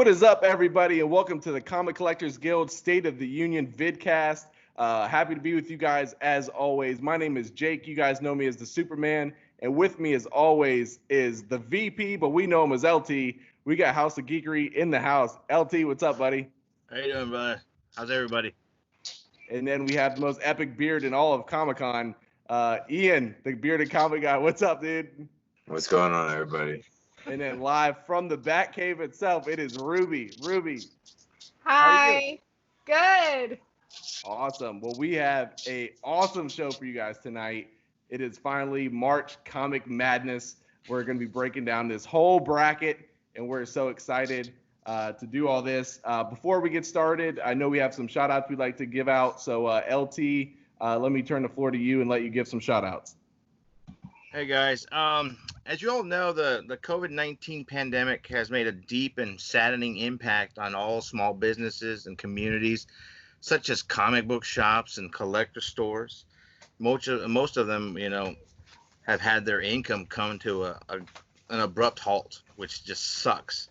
What is up, everybody, and welcome to the Comic Collectors Guild State of the Union Vidcast. Happy to be with you guys as always. My name is Jake. You guys know me as the Superman, and with me as always is the VP, but we know him as LT. We got House of Geekery in the house. LT, what's up, buddy? How you doing, bud? How's everybody? And then we have the most epic beard in all of Comic-Con, Ian, the bearded comic guy. What's up, dude? What's going on, everybody? And then live from the Batcave itself, it is Ruby. Ruby. Hi. Good. Awesome. Well, we have a awesome show for you guys tonight. It is finally March Comic Madness. We're going to be breaking down this whole bracket, and we're so excited to do all this. Before we get started, I know we have some shout-outs we'd like to give out. So, LT, let me turn the floor to you and let you give some shout-outs. Hey, guys. As you all know, the COVID-19 pandemic has made a deep and saddening impact on all small businesses and communities, such as comic book shops and collector stores. Most of them, have had their income come to an abrupt halt, which just sucks.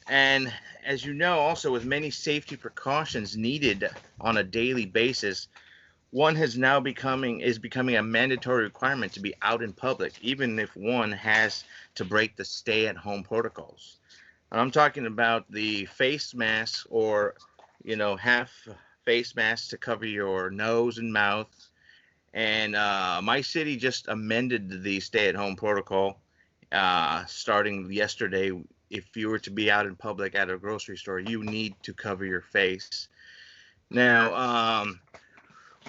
And as you know, also with many safety precautions needed on a daily basis, one is becoming a mandatory requirement to be out in public, even if one has to break the stay-at-home protocols. And I'm talking about the face mask or, half face mask to cover your nose and mouth. And my city just amended the stay-at-home protocol starting yesterday. If you were to be out in public at a grocery store, you need to cover your face. Now,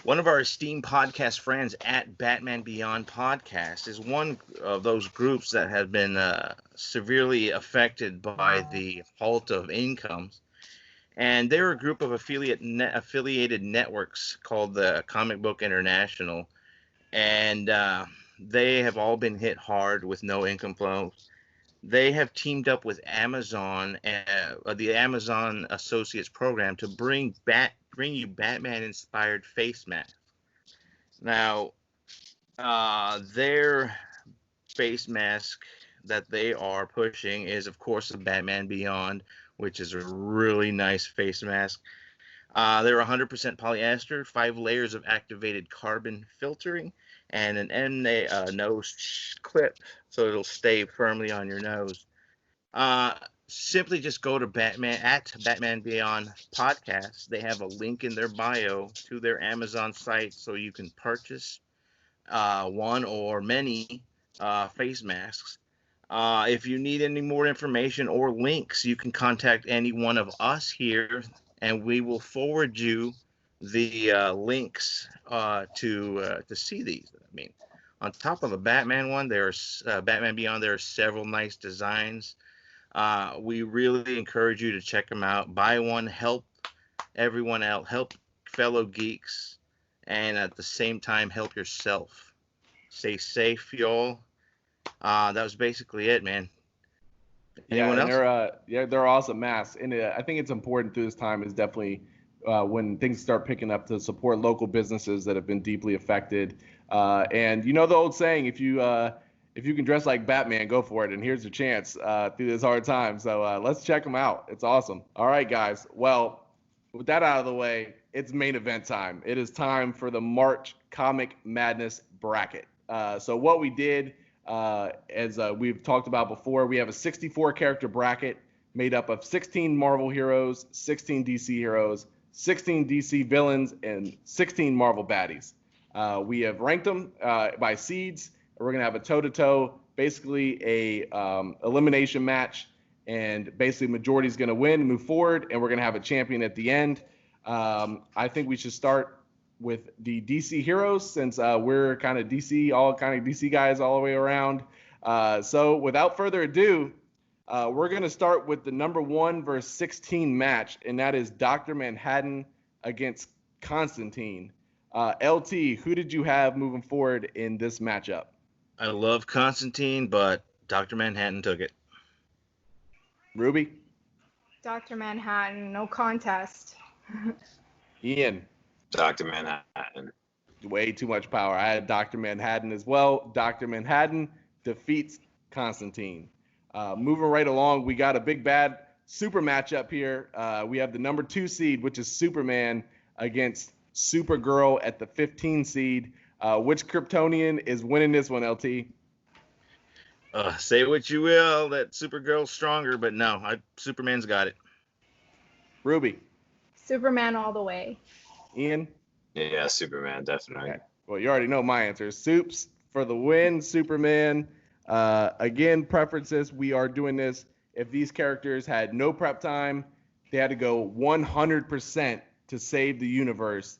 one of our esteemed podcast friends at Batman Beyond Podcast is one of those groups that have been severely affected by the halt of incomes. And they're a group of affiliated networks called the Comic Book International. And they have all been hit hard with no income flow. They have teamed up with Amazon, the Amazon Associates program, to bring you Batman-inspired face masks. Now, their face mask that they are pushing is, of course, the Batman Beyond, which is a really nice face mask. They're 100% polyester, 5 layers of activated carbon filtering, and an nose clip, so it'll stay firmly on your nose. Simply just go to Batman Beyond Podcast. They have a link in their bio to their Amazon site, so you can purchase one or many face masks. If you need any more information or links, you can contact any one of us here, and we will forward you the links to see these. I mean, on top of the Batman one, there's Batman Beyond. There are several nice designs. We really encourage you to check them out. Buy one, help everyone out, help fellow geeks, and at the same time, help yourself. Stay safe, y'all. That was basically it, man. Anyone else? They're awesome masks, and I think it's important through this time is definitely when things start picking up to support local businesses that have been deeply affected. And you know the old saying, if you can dress like Batman, go for it. And here's your chance through this hard time. So let's check them out. It's awesome. All right, guys. Well, with that out of the way, it's main event time. It is time for the March Comic Madness bracket. So what we did, as we've talked about before, we have a 64 character bracket made up of 16 Marvel heroes, 16 DC heroes, 16 DC villains, and 16 Marvel baddies. We have ranked them by seeds. We're going to have a toe-to-toe, basically a elimination match, and basically majority is going to win, move forward, and we're going to have a champion at the end. I think we should start with the DC heroes, since we're kind of DC guys all the way around. So without further ado, we're going to start with the number 1 versus 16 match, and that is Dr. Manhattan against Constantine. LT, who did you have moving forward in this matchup? I love Constantine, but Dr. Manhattan took it. Ruby? Dr. Manhattan, no contest. Ian? Dr. Manhattan. Way too much power. I had Dr. Manhattan as well. Dr. Manhattan defeats Constantine. Moving right along, we got a big bad super matchup here. We have the number 2 seed, which is Superman, against Supergirl at the 15 seed. Which Kryptonian is winning this one, LT? Say what you will, that Supergirl's stronger, but no, Superman's got it. Ruby. Superman all the way. Ian? Yeah, Superman, definitely. Okay. Well, you already know my answer. Soups for the win, Superman. Again, preferences. We are doing this. If these characters had no prep time, they had to go 100% to save the universe.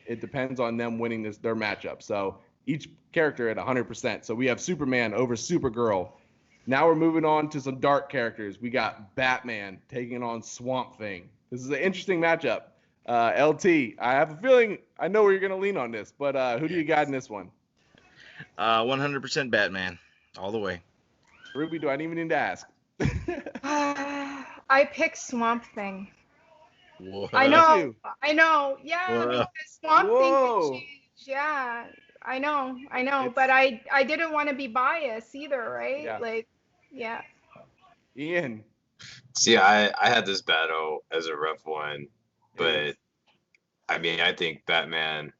It depends on them winning their matchup. So each character at 100%. So we have Superman over Supergirl. Now we're moving on to some dark characters. We got Batman taking on Swamp Thing. This is an interesting matchup. LT, I have a feeling I know where you're going to lean on this, but who do you got in this one? 100% Batman, all the way. Ruby, do I even need to ask? I picked Swamp Thing. What? I know. Yeah, Whoa. because Swamp Whoa. Thing can change. Yeah, I know. It's- But I didn't want to be biased either, right? Yeah. Like, yeah. Ian. See, I had this battle as a rough one, but I mean, I think Batman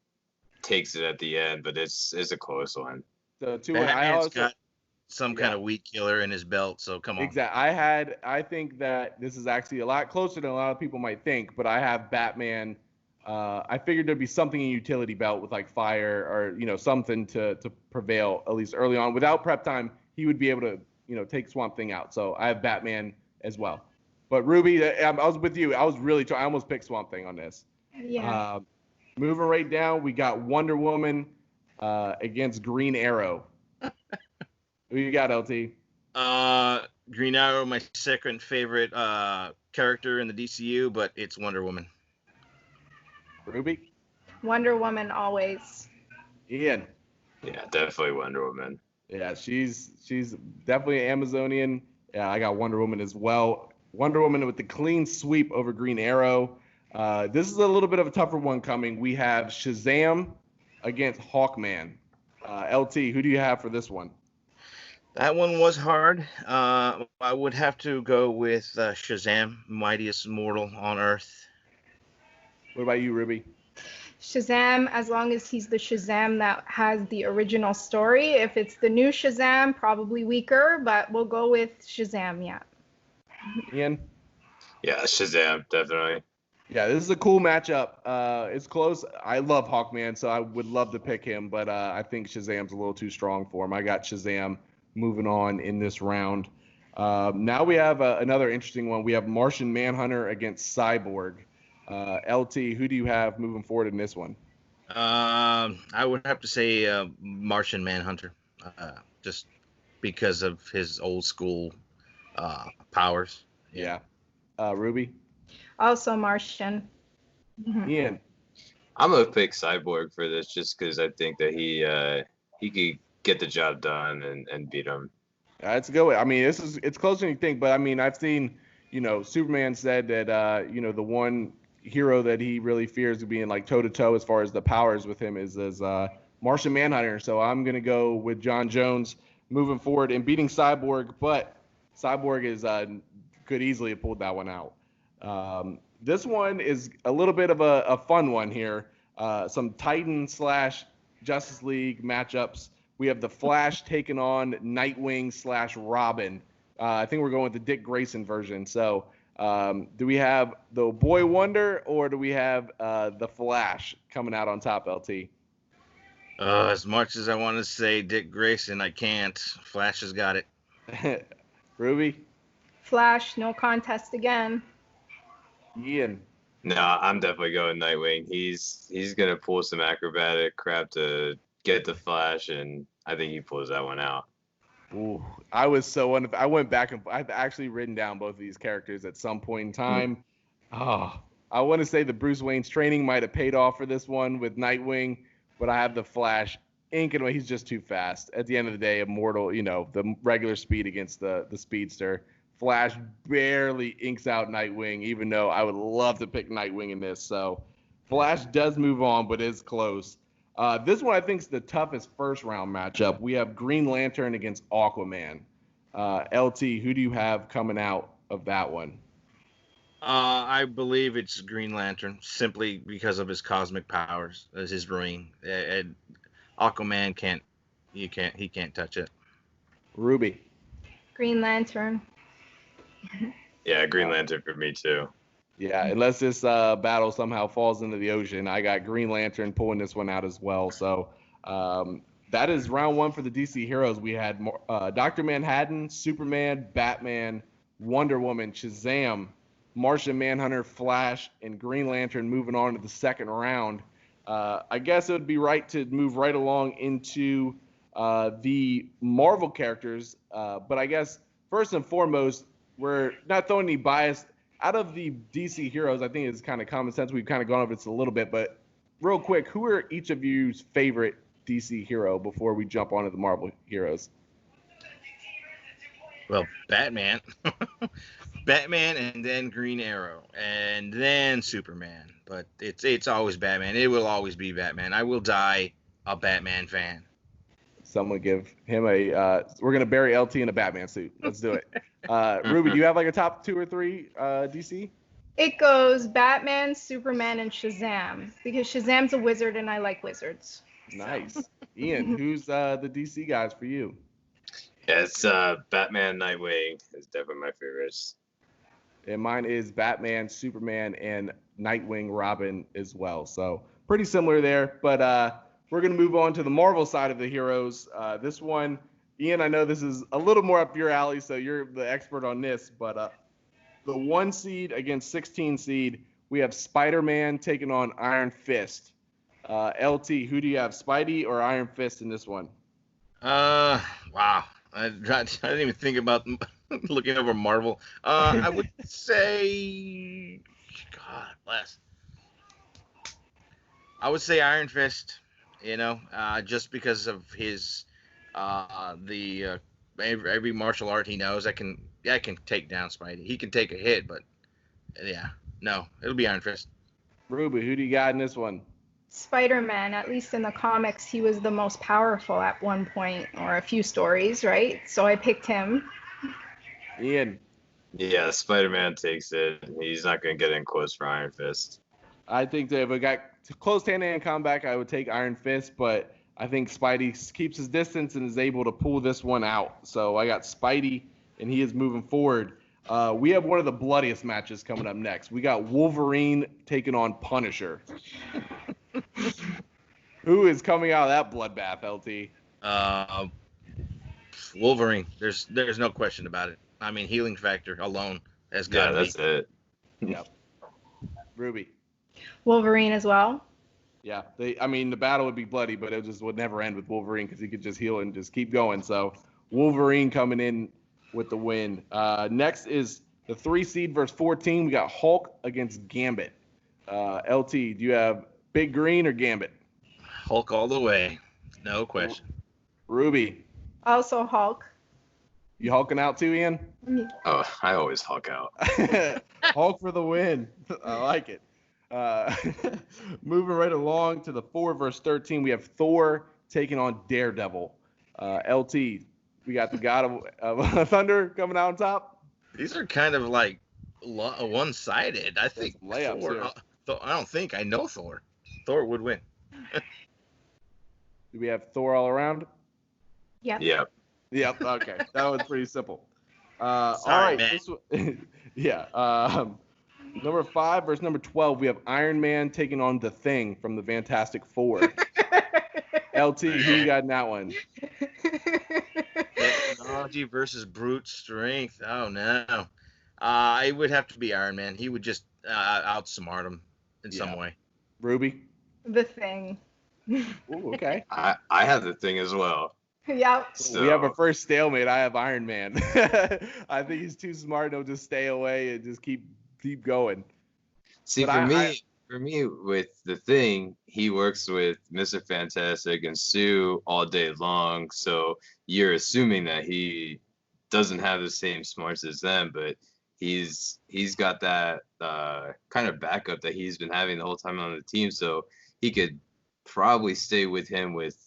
takes it at the end, but it's a close one. So two. Batman's got some kind of weed killer in his belt, so come on. Exactly. I think that this is actually a lot closer than a lot of people might think, but I have Batman. I figured there'd be something in utility belt with like fire or something to prevail at least early on. Without prep time, he would be able to take Swamp Thing out. So I have Batman as well. But Ruby, I was with you. I was really I almost picked Swamp Thing on this. Yeah. Moving right down, we got Wonder Woman against Green Arrow. Who you got, LT? Green Arrow, my second favorite character in the DCU, but it's Wonder Woman. Ruby? Wonder Woman always. Ian? Yeah, definitely Wonder Woman. Yeah, she's definitely an Amazonian. Yeah, I got Wonder Woman as well. Wonder Woman with the clean sweep over Green Arrow. This is a little bit of a tougher one coming. We have Shazam against Hawkman. LT, who do you have for this one? That one was hard. I would have to go with Shazam, mightiest mortal on Earth. What about you, Ruby? Shazam, as long as he's the Shazam that has the original story. If it's the new Shazam, probably weaker, but we'll go with Shazam, yeah. Ian? Yeah, Shazam, definitely. Yeah, this is a cool matchup. It's close. I love Hawkman, so I would love to pick him, but I think Shazam's a little too strong for him. I got Shazam moving on in this round. Now we have another interesting one. We have Martian Manhunter against Cyborg. LT, who do you have moving forward in this one? I would have to say Martian Manhunter, just because of his old school powers. Yeah. Ruby? Also Martian. Ian? I'm gonna pick Cyborg for this just because I think that he could get the job done and beat him. That's a good way. I mean, it's closer than you think, but I mean, I've seen, Superman said that, the one hero that he really fears being like toe to toe as far as the powers with him is Martian Manhunter. So I'm gonna go with John Jones moving forward and beating Cyborg, but Cyborg could easily have pulled that one out. This one is a little bit of a fun one here. Some Titan / Justice League matchups. We have the Flash taking on Nightwing / Robin. I think we're going with the Dick Grayson version. So do we have the Boy Wonder or do we have the Flash coming out on top, LT? As much as I want to say Dick Grayson, I can't. Flash has got it. Ruby? Flash, no contest again. Ian? No, I'm definitely going Nightwing. He's gonna pull some acrobatic crap to get the Flash, and I think he pulls that one out. Ooh, I went back and I've actually written down both of these characters at some point in time. Oh, I want to say the Bruce Wayne's training might have paid off for this one with Nightwing, but I have the Flash inking away. He's just too fast. At the end of the day, immortal, the regular speed against the speedster. Flash barely inks out Nightwing, even though I would love to pick Nightwing in this. So Flash does move on, but is close. This one I think is the toughest first round matchup. We have Green Lantern against Aquaman. LT, who do you have coming out of that one? I believe it's Green Lantern simply because of his cosmic powers, as his ring. And Aquaman he can't touch it. Ruby. Green Lantern. Yeah, Green Lantern for me too. Yeah, unless this battle somehow falls into the ocean, I got Green Lantern pulling this one out as well. So that is round one for the DC heroes. We had Dr. Manhattan, Superman, Batman, Wonder Woman, Shazam, Martian Manhunter, Flash, and Green Lantern moving on to the second round. I guess it would be right to move right along into the Marvel characters. But I guess first and foremost, we're not throwing any bias. Out of the DC heroes, I think it's kind of common sense. We've kind of gone over this a little bit, but real quick, who are each of you's favorite DC hero before we jump onto the Marvel heroes? Well, Batman. Batman, and then Green Arrow, and then Superman. But it's always Batman. It will always be Batman. I will die a Batman fan. Someone give him a. We're gonna bury LT in a Batman suit. Let's do it. Ruby, do you have like a top 2 or 3 DC? It goes Batman, Superman, and Shazam because Shazam's a wizard and I like wizards. Nice. Ian, who's the DC guys for you? Yeah, it's Batman, Nightwing is definitely my favorites. And mine is Batman, Superman, and Nightwing, Robin as well. So pretty similar there. But we're going to move on to the Marvel side of the heroes. This one, Ian, I know this is a little more up your alley, so you're the expert on this. But the 1 seed against 16 seed, we have Spider-Man taking on Iron Fist. LT, who do you have, Spidey or Iron Fist in this one? Wow. I didn't even think about looking over Marvel. I would say, God bless. I would say Iron Fist. Just because of his every martial art he knows. I can take down Spidey. He can take a hit, but yeah, no, it'll be Iron Fist. Ruby, who do you got in this one? Spider-Man, at least in the comics, he was the most powerful at one point, or a few stories, right? So I picked him. Ian. Yeah, Spider-Man takes it. He's not going to get in close for Iron Fist. I think that if it got close hand-to-hand combat, I would take Iron Fist, but I think Spidey keeps his distance and is able to pull this one out. So I got Spidey, and he is moving forward. We have one of the bloodiest matches coming up next. We got Wolverine taking on Punisher. Who is coming out of that bloodbath, LT? Wolverine. There's no question about it. I mean, healing factor alone has got to be. Yeah, that's it. Yep. Ruby. Wolverine as well. Yeah, the battle would be bloody, but it just would never end with Wolverine because he could just heal and just keep going. So Wolverine coming in with the win. Next is the 3 seed versus 14. We got Hulk against Gambit. LT, do you have Big Green or Gambit? Hulk all the way. No question. Ruby. Also Hulk. You hulking out too, Ian? Oh, I always Hulk out. Hulk for the win. I like it. Moving right along to the 4 versus 13, we have Thor taking on Daredevil. LT, we got the God of Thunder coming out on top. These are kind of like one-sided. I think layups Thor. I don't think I know Thor. Thor would win. Do we have Thor all around? Yeah. Yep. Yep. Okay, that was pretty simple. Sorry, all right. man. Yeah. Number 5 versus number 12, we have Iron Man taking on The Thing from the Fantastic Four. LT, who you got in that one? Technology versus brute strength. Oh no. It would have to be Iron Man. He would just outsmart him in some way. Ruby? The Thing. Ooh, okay. I have the Thing as well. Yeah. So, We have a first stalemate. I have Iron Man. I think he's too smart. He'll just stay away and just keep going. See, But for me, with the Thing, he works with Mr. Fantastic and Sue all day long. So you're assuming that he doesn't have the same smarts as them, but he's got that kind of backup that he's been having the whole time on the team. So he could probably stay with him with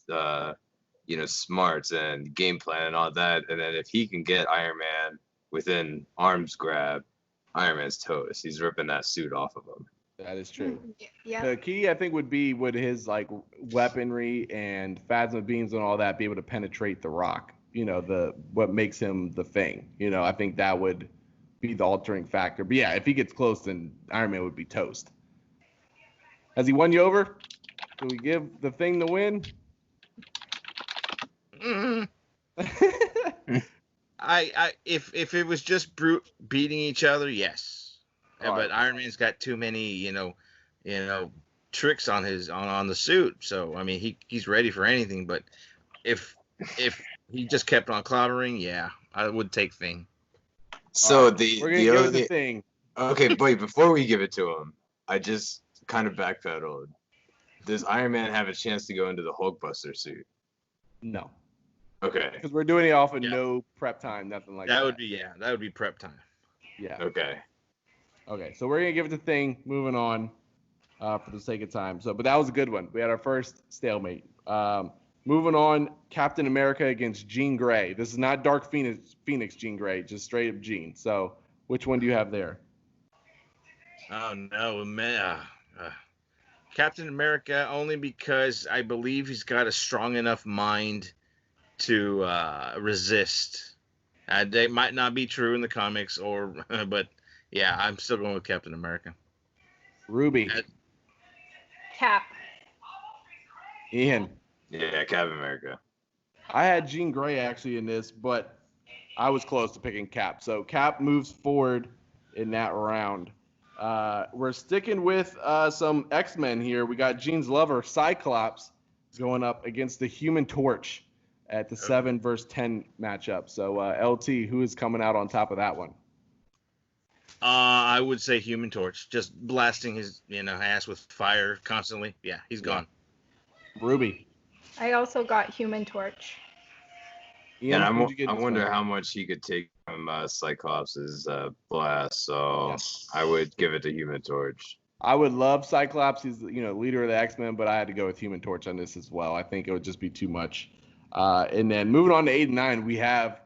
smarts and game plan and all that. And then if he can get Iron Man within arm's grab, Iron Man's toast. He's ripping that suit off of him. That is true. Yeah. The key, I think, would his like weaponry and phasma beams and all that be able to penetrate the rock. What makes him the Thing. I think that would be the altering factor. But yeah, if he gets close, then Iron Man would be toast. Has he won you over? Do we give the Thing the win? If it was just brute beating each other, yes. All But right. Iron Man's got too many, tricks on on the suit. So I mean, he's ready for anything. But if he just kept on clobbering, yeah, I would take Thing. So All right, the we're gonna the give other it the Thing. Okay, wait, before we give it to him, I just kind of backpedaled. Does Iron Man have a chance to go into the Hulkbuster suit? No, Okay. because we're doing it off of Yeah. no prep time, nothing like that. That would be prep time. Yeah. Okay. Okay, so we're gonna give it the Thing. Moving on, for the sake of time. But that was a good one. We had our first stalemate. Moving on, Captain America against Jean Grey. This is not Dark Phoenix Jean Grey, just straight up Jean. So which one do you have there? Oh no, man. Captain America only because I believe he's got a strong enough mind to resist. They might not be true in the comics, but yeah, I'm still going with Captain America. Ruby. Cap. Ian. Yeah, Captain America. I had Jean Grey actually in this, but I was close to picking Cap. So Cap moves forward in that round. We're sticking with some X-Men here. We got Jean's lover, Cyclops, going up against the Human Torch at the 7 versus 10 matchup. So LT, who is coming out on top of that one? I would say Human Torch, just blasting his ass with fire constantly. Yeah, he's gone. Ruby. I also got Human Torch. Ian, And who'd you get I this wonder one? how much he could take from Cyclops' blast. So Yes. I would give it to Human Torch. I would love Cyclops. He's leader of the X-Men, but I had to go with Human Torch on this as well. I think it would just be too much. And then moving on to 8 and 9, we have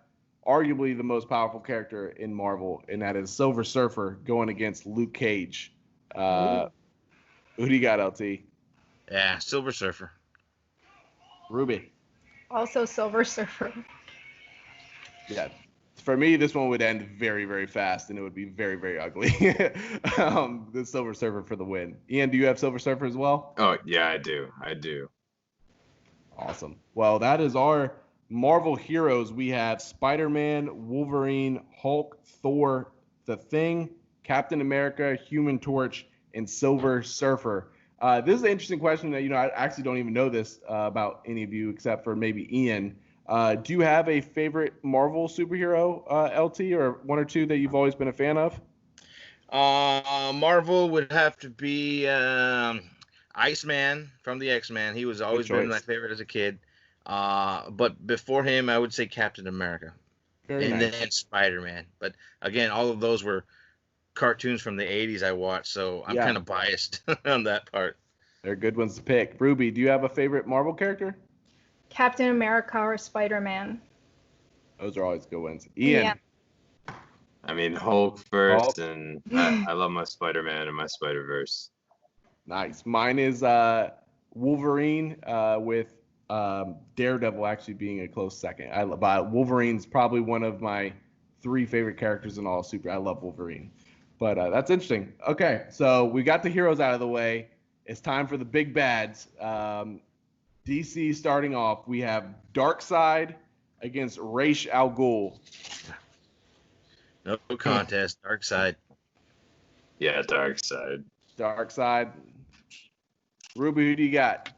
arguably the most powerful character in Marvel, and that is Silver Surfer going against Luke Cage. Who do you got, LT? Yeah, Silver Surfer. Ruby. Also Silver Surfer. Yeah. For me, this one would end very, very fast, and it would be very, very ugly. The Silver Surfer for the win. Ian, do you have Silver Surfer as well? Oh, yeah, I do. Awesome. Well, that is our Marvel heroes. We have Spider-Man, Wolverine, Hulk, Thor, The Thing, Captain America, Human Torch, and Silver Surfer. This is an interesting question that, I actually don't even know this about any of you except for maybe Ian. Do you have a favorite Marvel superhero, LT, or one or two that you've always been a fan of? Marvel would have to be Iceman from the X-Men. He was always been my favorite as a kid. But before him, I would say Captain America. Very and nice. then Spider-Man. But again, all of those were cartoons from the 80s I watched, so I'm kind of biased on that part. They're good ones to pick. Ruby, do you have a favorite Marvel character? Captain America or Spider-Man. Those are always good ones. Ian. Yeah. I mean, Hulk first, Hulk. and I love my Spider-Man and my Spider-Verse. Nice. Mine is Wolverine with Daredevil actually being a close second. Wolverine's probably one of my 3 favorite characters in all super. I love Wolverine. But that's interesting. Okay, so we got the heroes out of the way. It's time for the big bads. DC starting off. We have Darkseid against Ra's al Ghul. No contest. Darkseid. Yeah, Darkseid. Darkseid. Ruby, who do you got?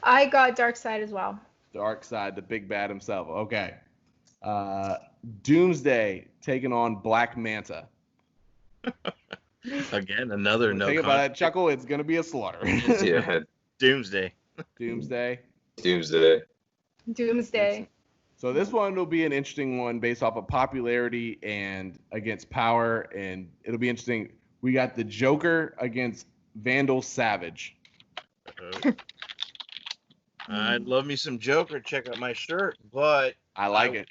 I got Darkseid as well. Darkseid, the big bad himself. Okay. Doomsday taking on Black Manta. Again, another no Think about contest. that chuckle. It's going to be a slaughter. Yeah, Doomsday. Doomsday. Doomsday. So this one will be an interesting one based off of popularity and against power. And it'll be interesting. We got the Joker against Vandal Savage. I'd love me some Joker. Check out my shirt, but I like it.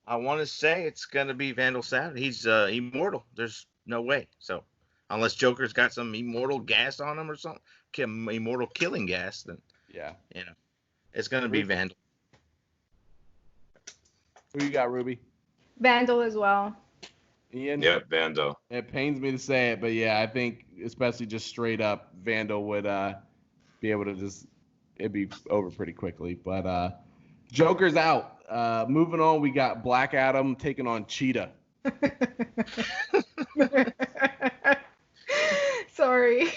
I want to say it's gonna be Vandal Savage. He's immortal. There's no way. So unless Joker's got some immortal gas on him or something, immortal killing gas, then Yeah. it's gonna be Vandal. Who you got, Ruby? Vandal as well. Ian? Yep, Vandal. It pains me to say it, but yeah, I think especially just straight up Vandal would be able to it'd be over pretty quickly. But Joker's out. Moving on, we got Black Adam taking on Cheetah. Sorry.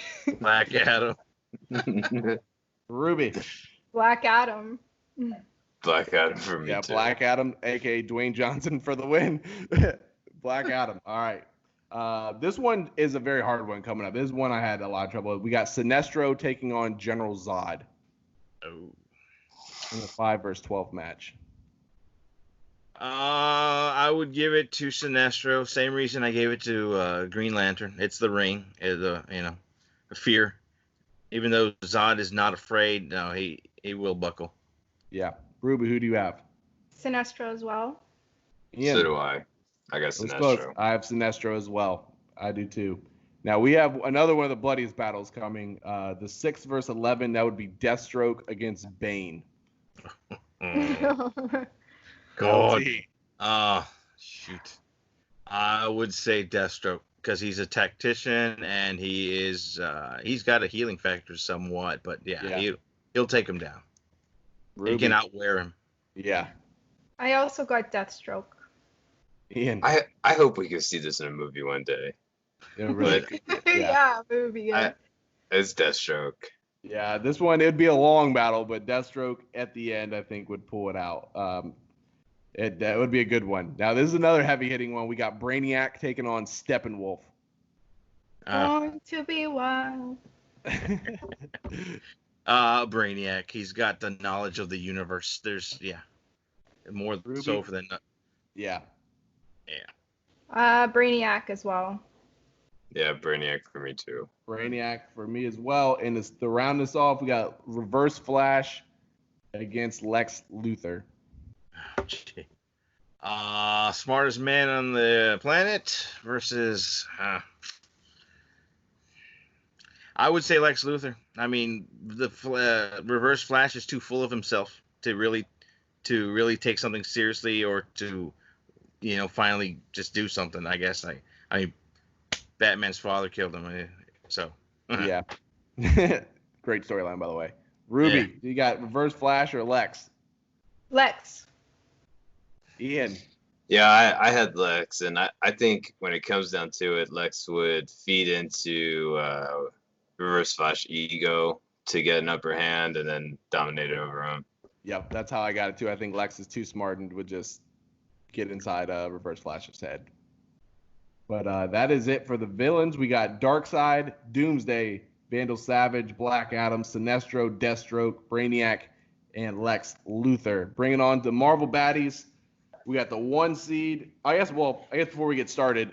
Black Adam. Ruby. Black Adam. Black Adam for me Yeah, too. Black Adam, aka Dwayne Johnson for the win. Black Adam. All right. This one is a very hard one coming up. This is one I had a lot of trouble with. We got Sinestro taking on General Zod Oh. in the 5 versus 12 match. I would give it to Sinestro. Same reason I gave it to Green Lantern. It's the ring. The fear. Even though Zod is not afraid, no, he will buckle. Yeah. Ruby, who do you have? Sinestro as well. Ian. So do I. I got It was close. Sinestro. I have Sinestro as well. I do too. Now we have another one of the bloodiest battles coming. The 6 versus 11. That would be Deathstroke against Bane. God. LT. Shoot. I would say Deathstroke because he's a tactician and he's got a healing factor somewhat, but Yeah. he'll take him down. Ruby. He can outwear him. Yeah. I also got Deathstroke. Ian. I hope we can see this in a movie one day. Yeah, really. Yeah, movie. Yeah. It's Deathstroke. Yeah, this one, it'd be a long battle, but Deathstroke at the end, I think, would pull it out. That would be a good one. Now, this is another heavy-hitting one. We got Brainiac taking on Steppenwolf. Born to be wild. Brainiac. He's got the knowledge of the universe. There's more Ruby? so than Yeah. Brainiac as well. Yeah, Brainiac for me too. Brainiac for me as well. And to round this off, we got Reverse Flash against Lex Luthor. Smartest man on the planet versus I would say Lex Luthor. I mean, the Reverse Flash is too full of himself to really take something seriously or to finally just do something. I guess I mean Batman's father killed him, so Yeah. Great storyline, by the way. Ruby, you got Reverse Flash or Lex? Lex. Ian. Yeah, I had Lex, and I think when it comes down to it, Lex would feed into Reverse Flash ego to get an upper hand and then dominate it over him. Yep, that's how I got it too. I think Lex is too smart and would just get inside Reverse Flash's head. But that is it for the villains. We got Darkseid, Doomsday, Vandal Savage, Black Adam, Sinestro, Deathstroke, Brainiac, and Lex Luthor. Bringing on the Marvel baddies. We got the 1 seed. I guess before we get started,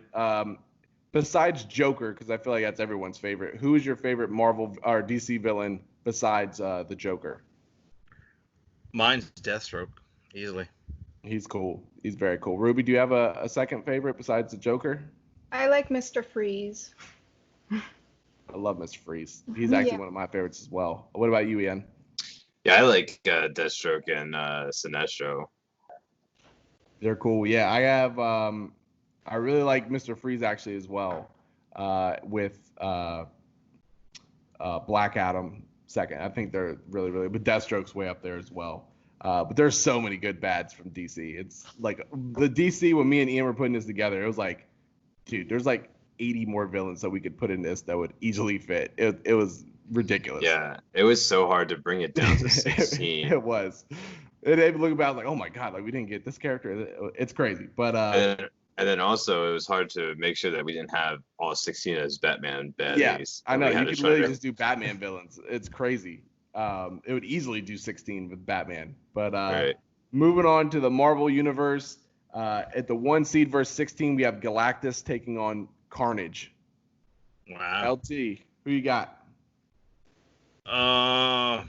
besides Joker, because I feel like that's everyone's favorite, who is your favorite Marvel or DC villain besides the Joker? mine's Deathstroke, easily. He's cool. He's very cool. Ruby, do you have a second favorite besides the Joker? I like Mr. Freeze. I love Mr. Freeze. He's actually Yeah. one of my favorites as well. What about you, Ian? Yeah, I like Deathstroke and Sinestro. They're cool. Yeah, I have. I really like Mr. Freeze actually as well. With Black Adam second. I think they're really, really. But Deathstroke's way up there as well. But there's so many good bads from DC. It's like the DC when me and Ian were putting this together. It was like, dude, there's like 80 more villains that we could put in this that would easily fit. It was ridiculous. Yeah, it was so hard to bring it down to 16. It was. And even looking back, like, oh my god, like we didn't get this character. It's crazy. But and then also it was hard to make sure that we didn't have all 16 as Batman baddies. yeah, I know We you had to could try really to- just do Batman villains. It's crazy. It would easily do 16 with Batman. But Right. moving on to the Marvel universe, at the 1 seed versus 16, we have Galactus taking on Carnage. Wow. LT, who you got? I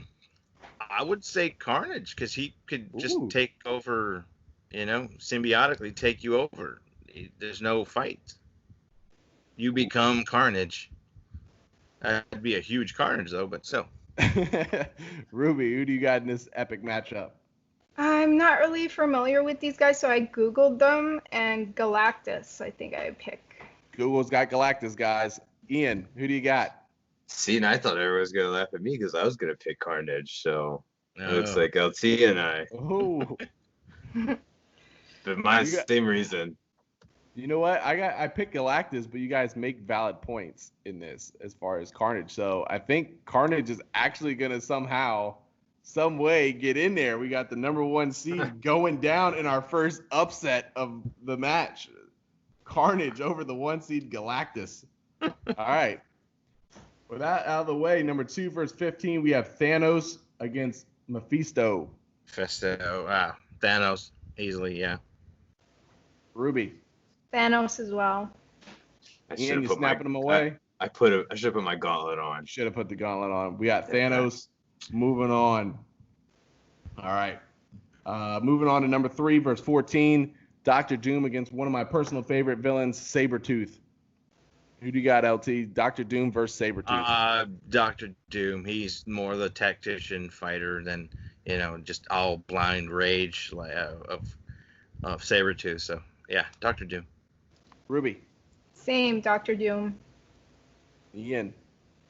would say Carnage because he could just Ooh. take over symbiotically take you over. There's no fight. You become Carnage. That'd be a huge Carnage, though, but so. Ruby, who do you got in this epic matchup? I'm not really familiar with these guys, so I Googled them, and Galactus, I think I pick. Google's got Galactus, guys. Ian, who do you got? See, and I thought everyone was gonna laugh at me because I was gonna pick Carnage. So No. it looks like LT and I. Oh. But my same reason. You know what? I picked Galactus, but you guys make valid points in this as far as Carnage. So I think Carnage is actually gonna somehow, some way get in there. We got the number 1 seed going down in our first upset of the match. Carnage over the 1 seed Galactus. All right. With that out of the way, number 2 versus 15, we have Thanos against Mephisto. Thanos, easily, yeah. Ruby. Thanos as well. Ian, you snapping them away? I should have put my gauntlet on. Should have put the gauntlet on. We got Thanos moving on. All right. Moving on to number 3 versus 14, Dr. Doom against one of my personal favorite villains, Sabretooth. Who do you got, LT? Dr. Doom versus Sabretooth. Dr. Doom. He's more the tactician fighter than, just all blind rage of Sabretooth. So, yeah, Dr. Doom. Ruby. Same, Dr. Doom. Ian.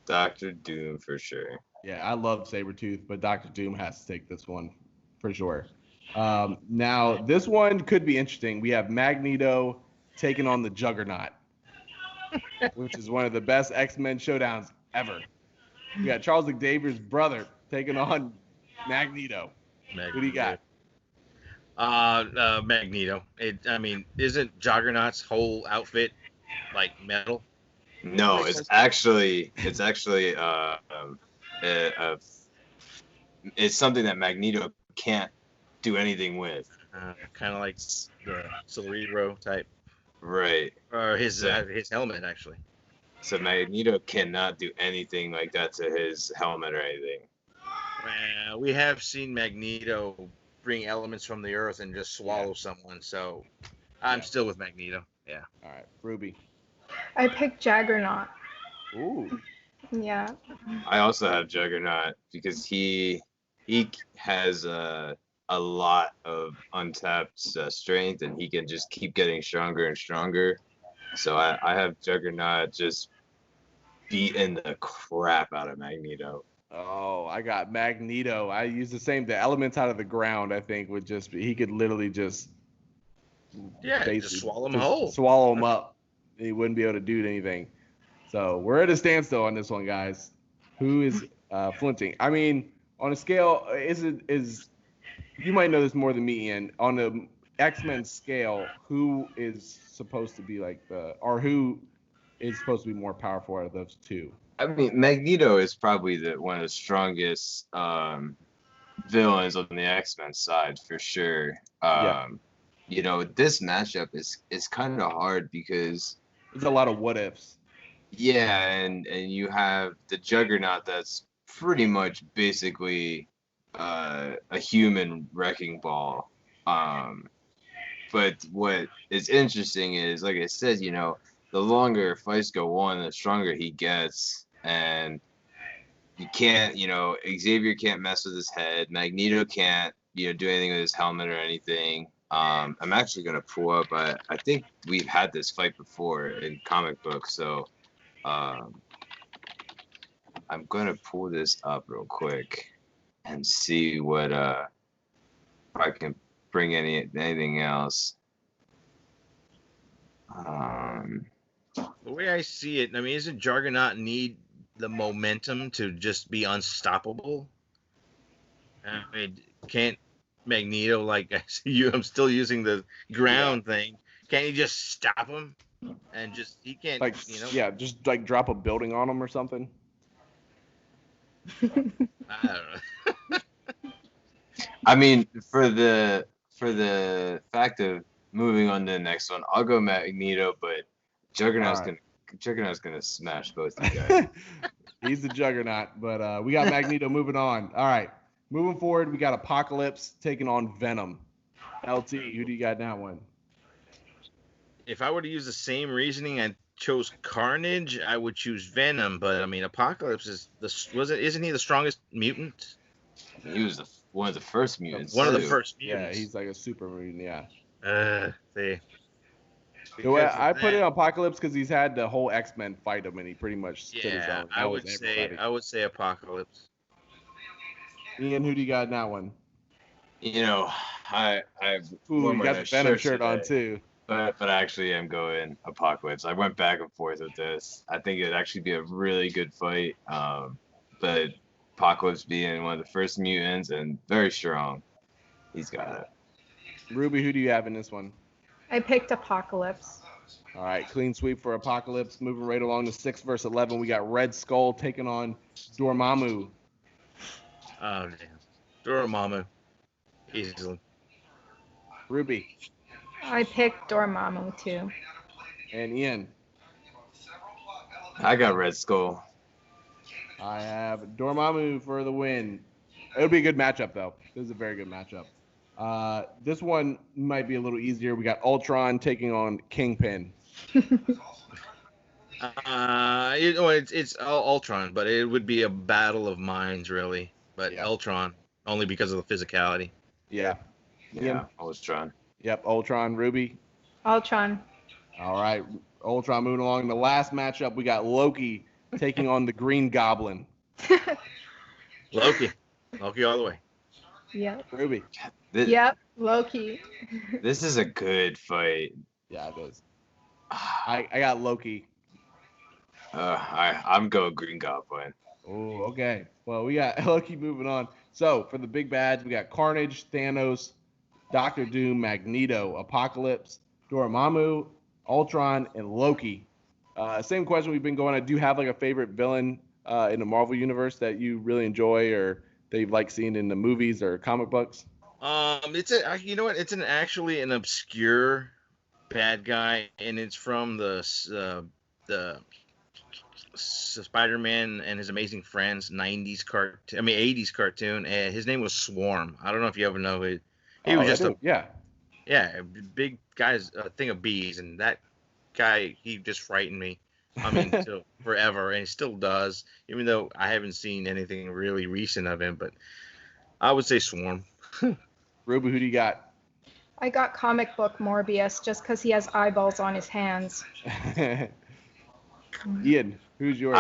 Dr. Doom for sure. Yeah, I love Sabretooth, but Dr. Doom has to take this one for sure. Now, this one could be interesting. We have Magneto taking on the Juggernaut, which is one of the best X-Men showdowns ever. We got Charles Xavier's brother taking on Magneto. Who do you got? Magneto. Isn't Juggernaut's whole outfit like metal? No, it's actually it's something that Magneto can't do anything with. Kind of like the Cerebro type. Right. Or his helmet, actually. So Magneto cannot do anything like that to his helmet or anything. Well, we have seen Magneto bring elements from the earth and just swallow someone, so I'm still with Magneto. Yeah. All right, Ruby. I picked Juggernaut. Ooh. Yeah. I also have Juggernaut because he has a lot of untapped strength, and he can just keep getting stronger and stronger. So I have Juggernaut just beating the crap out of Magneto. Oh, I got Magneto. I use the elements out of the ground, I think, would just be, he could literally just just swallow him whole. Swallow him up. He wouldn't be able to do anything. So we're at a standstill on this one, guys. Who is flinching? I mean, on a scale, is you might know this more than me, Ian. On the X-Men scale, who is supposed to be who is supposed to be more powerful out of those two? I mean, Magneto is probably one of the strongest villains on the X-Men side for sure. This matchup is kind of hard because there's a lot of what ifs. Yeah, and you have the Juggernaut that's pretty much basically a human wrecking ball. But what is interesting is, like I said, the longer fights go on, the stronger he gets, and you can't, Xavier can't mess with his head. Magneto can't, do anything with his helmet or anything. I'm actually gonna pull up. I think we've had this fight before in comic books, so I'm gonna pull this up real quick and see what if I can bring anything else. The way I see it, isn't Juggernaut need the momentum to just be unstoppable? Can't Magneto, like I see you, I'm still using the ground thing. Can't he just stop him? And he can't, just like drop a building on him or something. I don't know. I mean, for the fact of moving on to the next one, I'll go Magneto, but Juggernaut's gonna smash both you guys. He's the Juggernaut, but we got Magneto moving on. All right, moving forward, we got Apocalypse taking on Venom. LT, who do you got in that one? If I were to use the same reasoning, I chose Carnage. I would choose Venom, but I mean, Apocalypse isn't he the strongest mutant? He was one of the first mutants. One of the too. first Yeah, mutants. he's like a super mutant. Yeah. See. The way Because of I put it that- on Apocalypse because he's had the whole X-Men fight him, and he pretty much stood his Yeah, own. I That would was say everybody. Apocalypse. Ian, who do you got in that one? You know, I Ooh, wore you my got the Venom shirt shirt on today, too. but I actually am going Apocalypse. I went back and forth with this. I think it'd actually be a really good fight. But Apocalypse being one of the first mutants and very strong, he's got it. Ruby, who do you have in this one? I picked Apocalypse. All right, clean sweep for Apocalypse. Moving right along to 6 versus 11, we got Red Skull taking on Dormammu. Oh damn. Dormammu. Easily. Ruby I picked Dormammu too. and Ian. I got Red Skull. I have Dormammu for the win. It'll be a good matchup, though. This is a very good matchup. This one might be a little easier. We got Ultron taking on Kingpin. It's Ultron, but it would be a battle of minds, really. But Yeah. Ultron, only because of the physicality. Yeah. Yeah, Ultron. Yep, Ultron, Ruby. Ultron. All right, Ultron moving along. The last matchup, we got Loki taking on the Green Goblin. Loki all the way. Yep. Ruby. Yep. Loki. This is a good fight. Yeah, it is. I got Loki. I'm going Green Goblin. Oh, okay. Well, we got Loki moving on. So for the big bads, we got Carnage, Thanos, Doctor Doom, Magneto, Apocalypse, Dormammu, Ultron, and Loki. Same question we've been going on. Do you have like a favorite villain in the Marvel universe that you really enjoy or that you've liked seeing in the movies or comic books? You know what? It's actually an obscure bad guy, and it's from the Spider-Man and His Amazing Friends 80s cartoon. And his name was Swarm. I don't know if you ever know it. He was just a big guy's a thing of bees, and that guy, he just frightened me. I mean, till forever, and he still does, even though I haven't seen anything really recent of him. But I would say Swarm. Ruby, who do you got? I got comic book Morbius just because he has eyeballs on his hands. Ian, who's yours?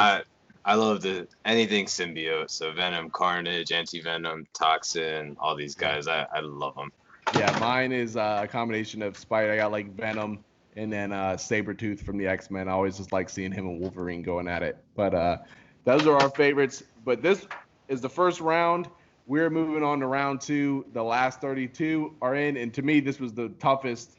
I love anything symbiote. So Venom, Carnage, Anti-Venom, Toxin, all these guys. I love them. Yeah, mine is a combination of Spider. I got like Venom and then Sabretooth from the X-Men. I always just like seeing him and Wolverine going at it. But those are our favorites. But this is the first round. We're moving on to round 2. The last 32 are in. And to me, this was the toughest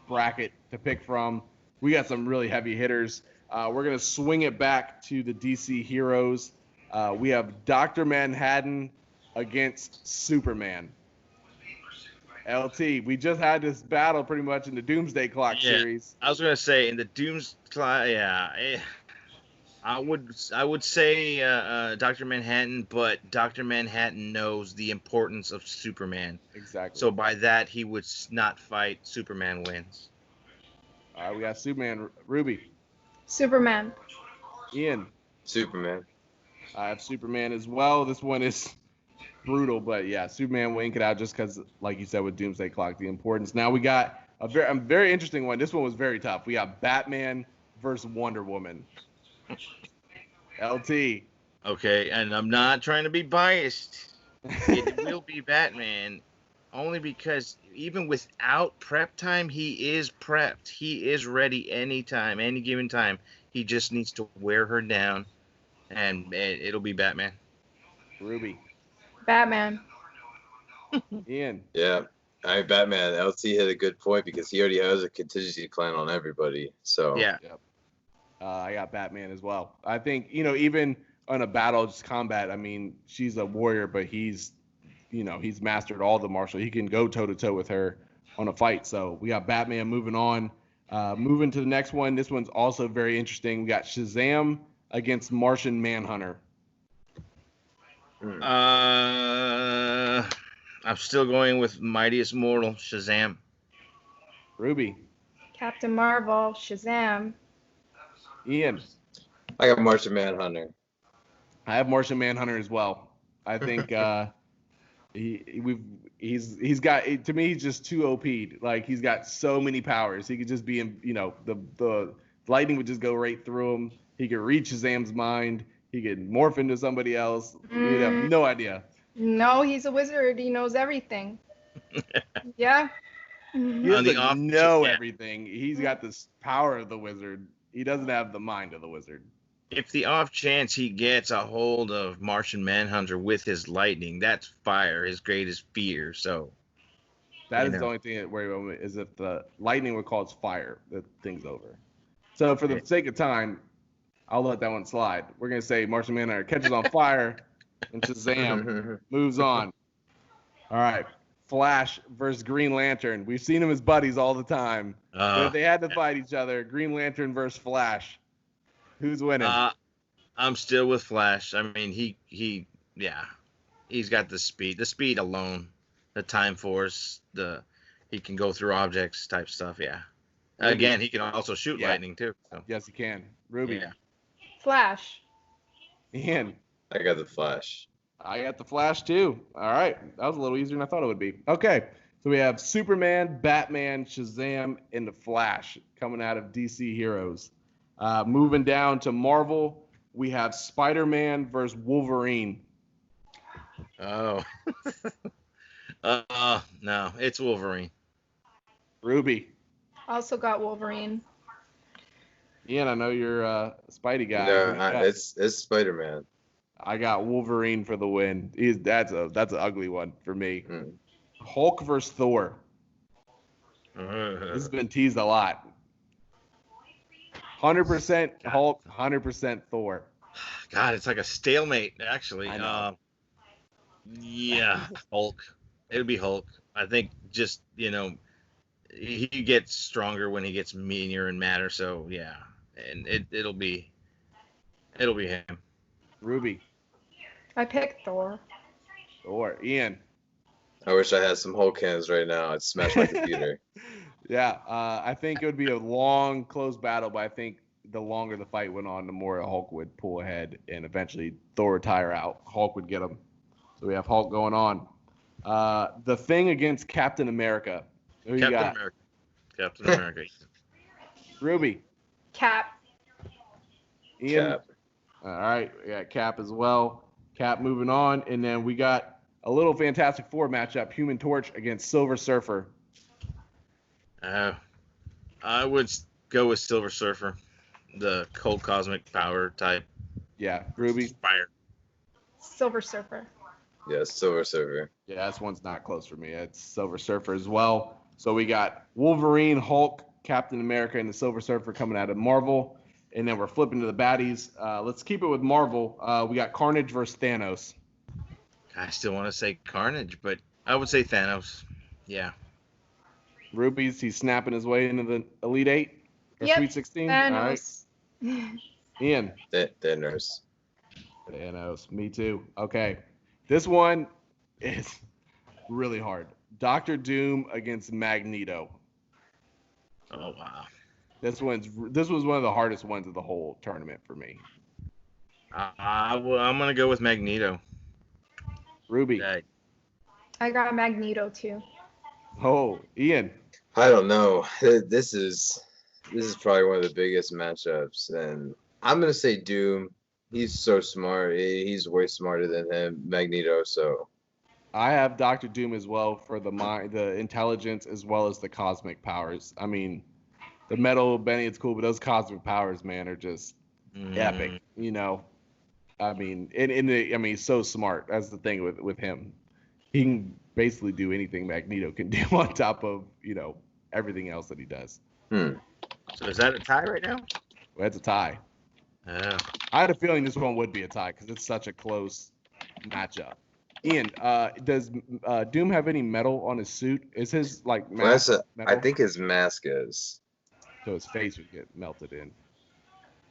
bracket to pick from. We got some really heavy hitters. We're going to swing it back to the DC heroes. We have Dr. Manhattan against Superman. LT, we just had this battle pretty much in the Doomsday Clock series. I was gonna say in the Doomsday Clock, I would say Dr. Manhattan, but Dr. Manhattan knows the importance of Superman. Exactly. So by that, he would not fight. Superman wins. All right, we got Superman. Ruby. Superman. Ian. Superman. I have Superman as well. This one is brutal, but yeah, Superman will ink it out just because, like you said, with Doomsday Clock, the importance. Now we got a very interesting one. This one was very tough. We got Batman versus Wonder Woman. LT. Okay, and I'm not trying to be biased. It will be Batman, only because even without prep time, he is prepped. He is ready anytime, any given time. He just needs to wear her down, and it'll be Batman. Ruby. Batman. Ian. Yeah, Batman. LT hit a good point because he already has a contingency plan on everybody. So yeah. Yep. I got Batman as well. I think, even on a battle, just combat, I mean, she's a warrior, but he's mastered all the martial. He can go toe-to-toe with her on a fight. So we got Batman moving on. Moving to the next one. This one's also very interesting. We got Shazam against Martian Manhunter. I'm still going with Mightiest Mortal, Shazam. Ruby. Captain Marvel, Shazam. Ian. I got Martian Manhunter. I have Martian Manhunter as well. I think he's got, to me, he's just too OP'd. Like, he's got so many powers. He could just be in, the lightning would just go right through him. He could read Shazam's mind. He could morph into somebody else. We'd have no idea. No, he's a wizard. He knows everything. Yeah. He doesn't know everything. He's got this power of the wizard. He doesn't have the mind of the wizard. If the off chance he gets a hold of Martian Manhunter with his lightning, that's fire, his greatest fear. So that is the only thing that worry about me, is if the lightning would cause fire, the thing's over. So for the sake of time, I'll let that one slide. We're gonna say Martian Manhunter catches on fire, and Shazam moves on. All right, Flash versus Green Lantern. We've seen them as buddies all the time. But if they had to fight each other, Green Lantern versus Flash, who's winning? I'm still with Flash. I mean, he's got the speed alone, the time force, he can go through objects type stuff. Yeah. Ruby. Again, he can also shoot lightning too. So. Yes, he can. Ruby. Yeah. Flash. Ian. I got the Flash. I got the Flash too. All right. That was a little easier than I thought it would be. Okay. So we have Superman, Batman, Shazam, and the Flash coming out of DC Heroes. Moving down to Marvel, we have Spider-Man versus Wolverine. Oh. No, it's Wolverine. Ruby. Also got Wolverine. Ian, I know you're a Spidey guy. No, it's Spider-Man. I got Wolverine for the win. That's an ugly one for me. Hulk versus Thor. This has been teased a lot. 100% Hulk, 100% Thor. God, it's like a stalemate, actually. I know. Yeah, Hulk. It'll be Hulk. I think just, he gets stronger when he gets meaner and madder. So, yeah. And it'll be him. Ruby. I picked Thor. Thor. Ian. I wish I had some Hulk hands right now. I'd smash my computer. Yeah, I think it would be a long, close battle, but I think the longer the fight went on, the more Hulk would pull ahead, and eventually Thor would tire out. Hulk would get him. So we have Hulk going on. The Thing against Captain America. Who you got? Captain America. Ruby. Cap. Ian. Cap. All right, we got Cap as well. Cap moving on, and then we got a little Fantastic Four matchup: Human Torch against Silver Surfer. I would go with Silver Surfer, the cold cosmic power type. Yeah, Ruby. Fire. Silver Surfer. Yeah, Silver Surfer. Yeah, this one's not close for me. It's Silver Surfer as well. So we got Wolverine, Hulk, Captain America, and the Silver Surfer coming out of Marvel. And then we're flipping to the baddies. Let's keep it with Marvel. We got Carnage versus Thanos. I still want to say Carnage, but I would say Thanos. Yeah. Ruby's, he's snapping his way into the Elite Eight or Yep, Sweet 16. Thanos. All right. Ian. Thanos. Thanos. Me too. Okay. This one is really hard. Dr. Doom against Magneto. Oh, wow. This was one of the hardest ones of the whole tournament for me. I'm going to go with Magneto. Ruby. I got Magneto too. Oh, Ian. I don't know. This is probably one of the biggest matchups, and I'm gonna say Doom. He's so smart. He's way smarter than him, Magneto. So I have Dr. Doom as well for the mind, the intelligence, as well as the cosmic powers. I mean, the metal Benny, it's cool, but those cosmic powers, man, are just epic. I mean, he's so smart. That's the thing with him. He can basically do anything Magneto can do on top of, everything else that he does. So is that a tie right now? Well, that's a tie. Yeah. I had a feeling this one would be a tie because it's such a close matchup. Ian, does Doom have any metal on his suit? Is his mask metal? I think his mask is. So his face would get melted in.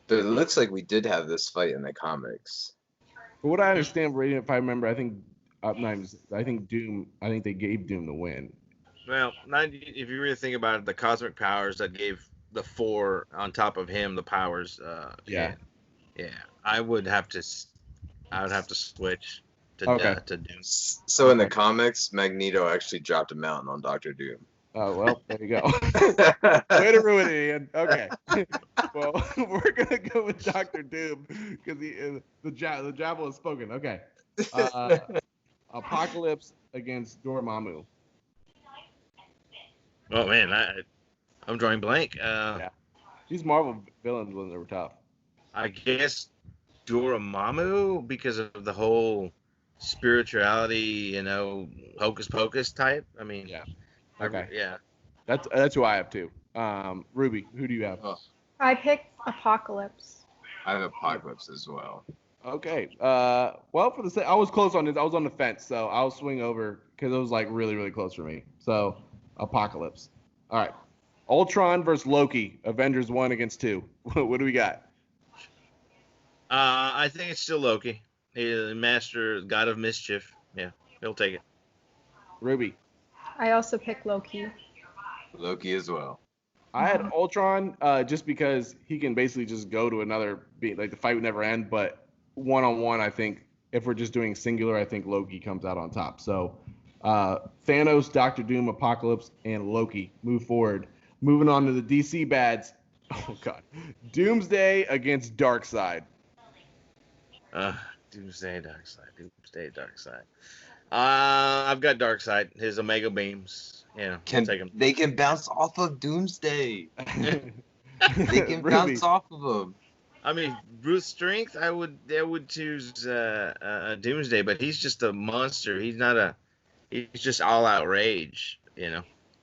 But it looks like we did have this fight in the comics. From what I understand, if I remember, I think I think Doom. I think they gave Doom the win. Well, if you really think about it, the cosmic powers that gave the 4 on top of him the powers. Yeah. Yeah. I would have to switch to Okay. to Doom. So in the comics, Magneto actually dropped a mountain on Doctor Doom. Oh, well, there you go. Way to ruin it, Ian. Okay. Well, we're going to go with Dr. Doom because the javel is spoken. Okay. Apocalypse against Dormammu. Oh, man. I'm drawing blank. Yeah. These Marvel villains when they were tough. I guess Dormammu because of the whole spirituality, hocus pocus type. I mean, Yeah. Okay. Yeah. That's who I have too. Ruby, who do you have? Oh, I picked Apocalypse. I have Apocalypse as well. Okay. Well, I was close on this. I was on the fence, so I'll swing over because it was like really, really close for me. So, Apocalypse. All right. Ultron versus Loki. Avengers 1 against 2. What do we got? I think it's still Loki. He's the master, god of mischief. Yeah, he'll take it. Ruby. I also picked Loki. Loki as well. I had Ultron just because he can basically just go to another beat. Like the fight would never end, but one-on-one, I think if we're just doing singular, I think Loki comes out on top. So Thanos, Doctor Doom, Apocalypse, and Loki move forward. Moving on to the DC bads. Oh God, Doomsday against Darkseid. Doomsday, Darkseid. I've got Darkseid. His Omega beams. Yeah, I'll take him. They can bounce off of Doomsday. They can bounce off of him. I mean, brute strength. I would choose Doomsday, but he's just a monster. He's just all out rage.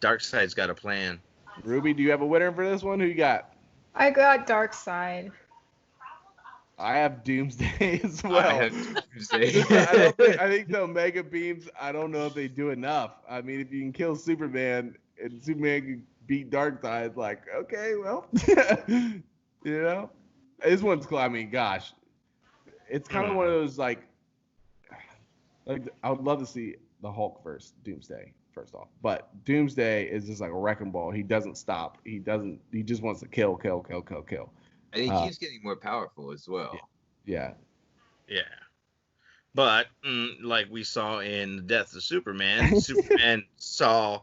Darkseid's got a plan. Ruby, do you have a winner for this one? Who you got? I got Darkseid. I have Doomsday as well. I have Doomsday. I think the Omega beams, I don't know if they do enough. I mean, if you can kill Superman and Superman can beat Darkseid, it's like, okay, well, This one's cool. I mean, gosh. It's kind of one of those, like I would love to see the Hulk versus Doomsday, first off. But Doomsday is just like a wrecking ball. He doesn't stop. He just wants to kill. And he keeps getting more powerful as well. Yeah. Yeah. But like we saw in the Death of Superman, Superman saw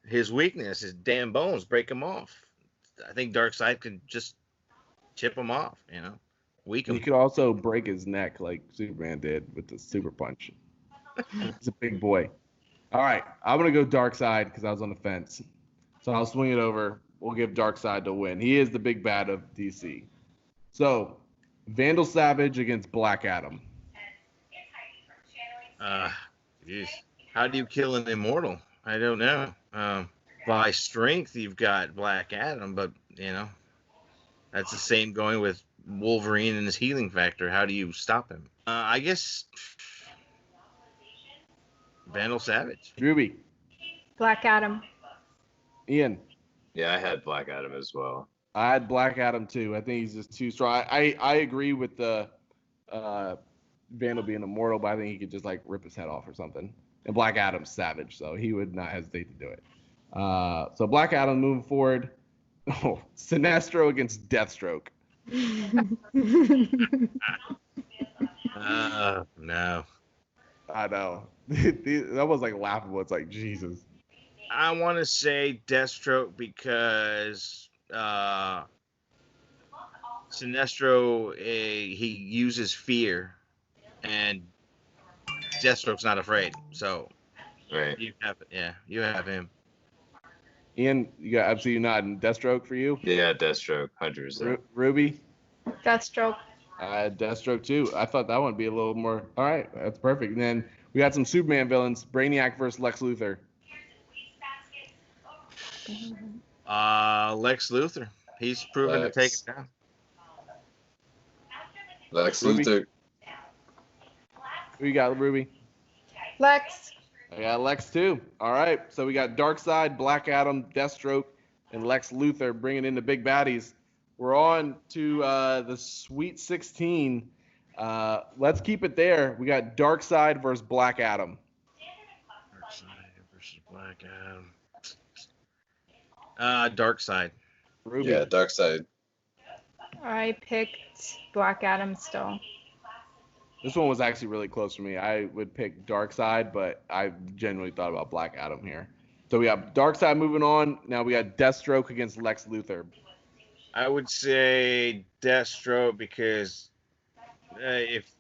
his weakness, his damn bones, break him off. I think Darkseid can just chip him off, weaken him. He could also break his neck like Superman did with the super punch. He's a big boy. All right, I'm going to go Darkseid because I was on the fence. So I'll swing it over. We'll give Darkseid the win. He is the big bad of DC. So, Vandal Savage against Black Adam. Geez. How do you kill an immortal? I don't know. By strength, you've got Black Adam, but, that's the same going with Wolverine and his healing factor. How do you stop him? I guess Vandal Savage. Ruby. Black Adam. Ian. Yeah, I had Black Adam as well. I had Black Adam too. I think he's just too strong. I agree with the Vandal being immortal, but I think he could just like rip his head off or something. And Black Adam's savage, so he would not hesitate to do it. So Black Adam moving forward. Oh, Sinestro against Deathstroke. No. I know. That was like laughable. It's like, Jesus. I want to say Deathstroke because Sinestro, he uses fear, and Deathstroke's not afraid. So, right. You have him. Ian, you got absolutely not Deathstroke for you? Yeah, Deathstroke, 100%. Ruby? Deathstroke. I had Deathstroke too. I thought that one would be a little more. All right, that's perfect. And then we got some Superman villains: Brainiac versus Lex Luthor. Lex Luthor. He's proven to take it down. Lex Ruby? Luthor. Who you got, Ruby? Lex. I got Lex too. All right, so we got Darkseid, Black Adam, Deathstroke, and Lex Luthor bringing in the big baddies. We're on to the Sweet 16. Let's keep it there. We got Darkseid versus Black Adam. Darkseid versus Black Adam. Darkseid. Ruby. Yeah, Dark Side. I picked Black Adam still. This one was actually really close for me. I would pick Darkseid, but I genuinely thought about Black Adam here. So we got Darkseid moving on. Now we got Deathstroke against Lex Luthor. I would say Deathstroke because if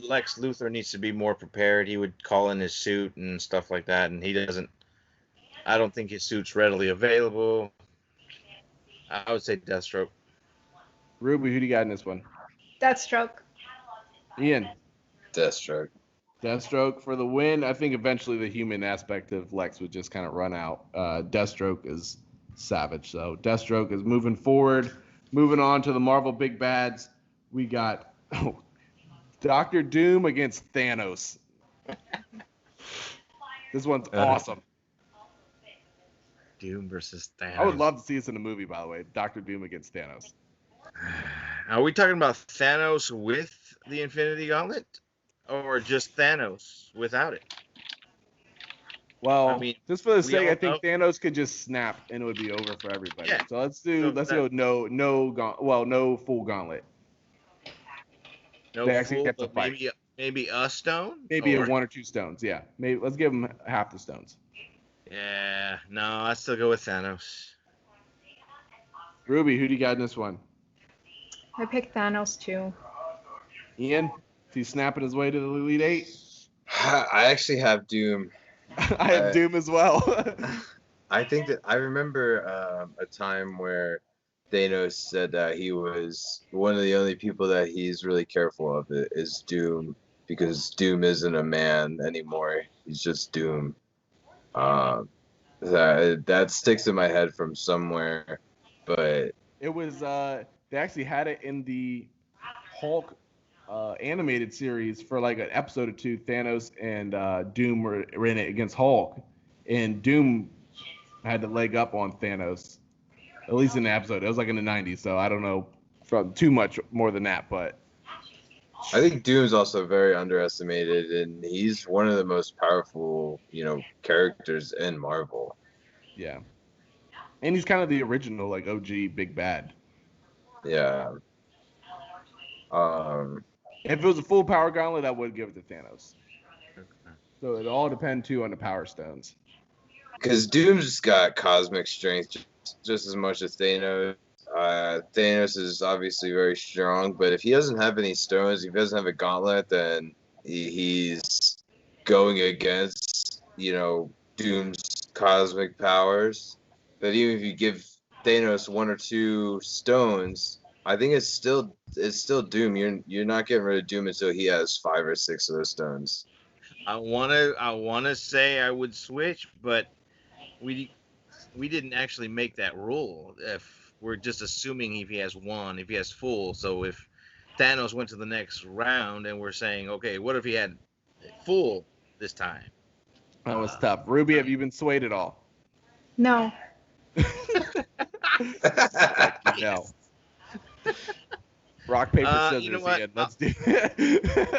Lex Luthor needs to be more prepared, he would call in his suit and stuff like that, and he doesn't. I don't think his suit's readily available. I would say Deathstroke. Ruby, who do you got in this one? Deathstroke. Ian. Deathstroke. Deathstroke for the win. I think eventually the human aspect of Lex would just kind of run out. Deathstroke is savage. So Deathstroke is moving forward. Moving on to the Marvel Big Bads. We got Dr. Doom against Thanos. This one's awesome. Doom versus Thanos. I would love to see this in a movie, by the way. Dr. Doom against Thanos. Are we talking about Thanos with the Infinity Gauntlet, or just Thanos without it? Well, I mean, just for the sake, all I think know- Thanos could just snap and it would be over for everybody. Yeah. So let's So go no full gauntlet. No They actually full, have to but fight. maybe a stone. Maybe Or- one or two stones. Yeah, maybe let's give them half the stones. Yeah, no, I still go with Thanos. Ruby, who do you got in this one? I picked Thanos too. Ian, is he snapping his way to the Elite Eight? I actually have Doom. I have Doom as well. I think that I remember a time where Thanos said that he was one of the only people that he's really careful of it is Doom because Doom isn't a man anymore. He's just Doom. That sticks in my head from somewhere, but It was they actually had it in the Hulk animated series for like an episode or two. Thanos and Doom were in it against Hulk, and Doom had the leg up on Thanos, at least in the episode. It was like in the 90s, so I don't know from too much more than that, but I think Doom's also very underestimated, and he's one of the most powerful, characters in Marvel. yeah. And he's kind of the original like OG big bad. Yeah. If it was a full power gauntlet, I would give it to Thanos. So it all depends too on the power stones. Because Doom's got cosmic strength just as much as Thanos. Thanos is obviously very strong, but if he doesn't have any stones, if he doesn't have a gauntlet, then he's going against, Doom's cosmic powers. But even if you give Thanos one or two stones, I think it's still Doom. You're not getting rid of Doom until he has 5 or 6 of those stones. I wanna say I would switch, but we didn't actually make that rule. If we're just assuming if he has one, if he has full. So if Thanos went to the next round and we're saying, okay, what if he had full this time? That was tough. Ruby, have you been swayed at all? No. No. Rock, paper, scissors. You know what? Ian. Let's do it.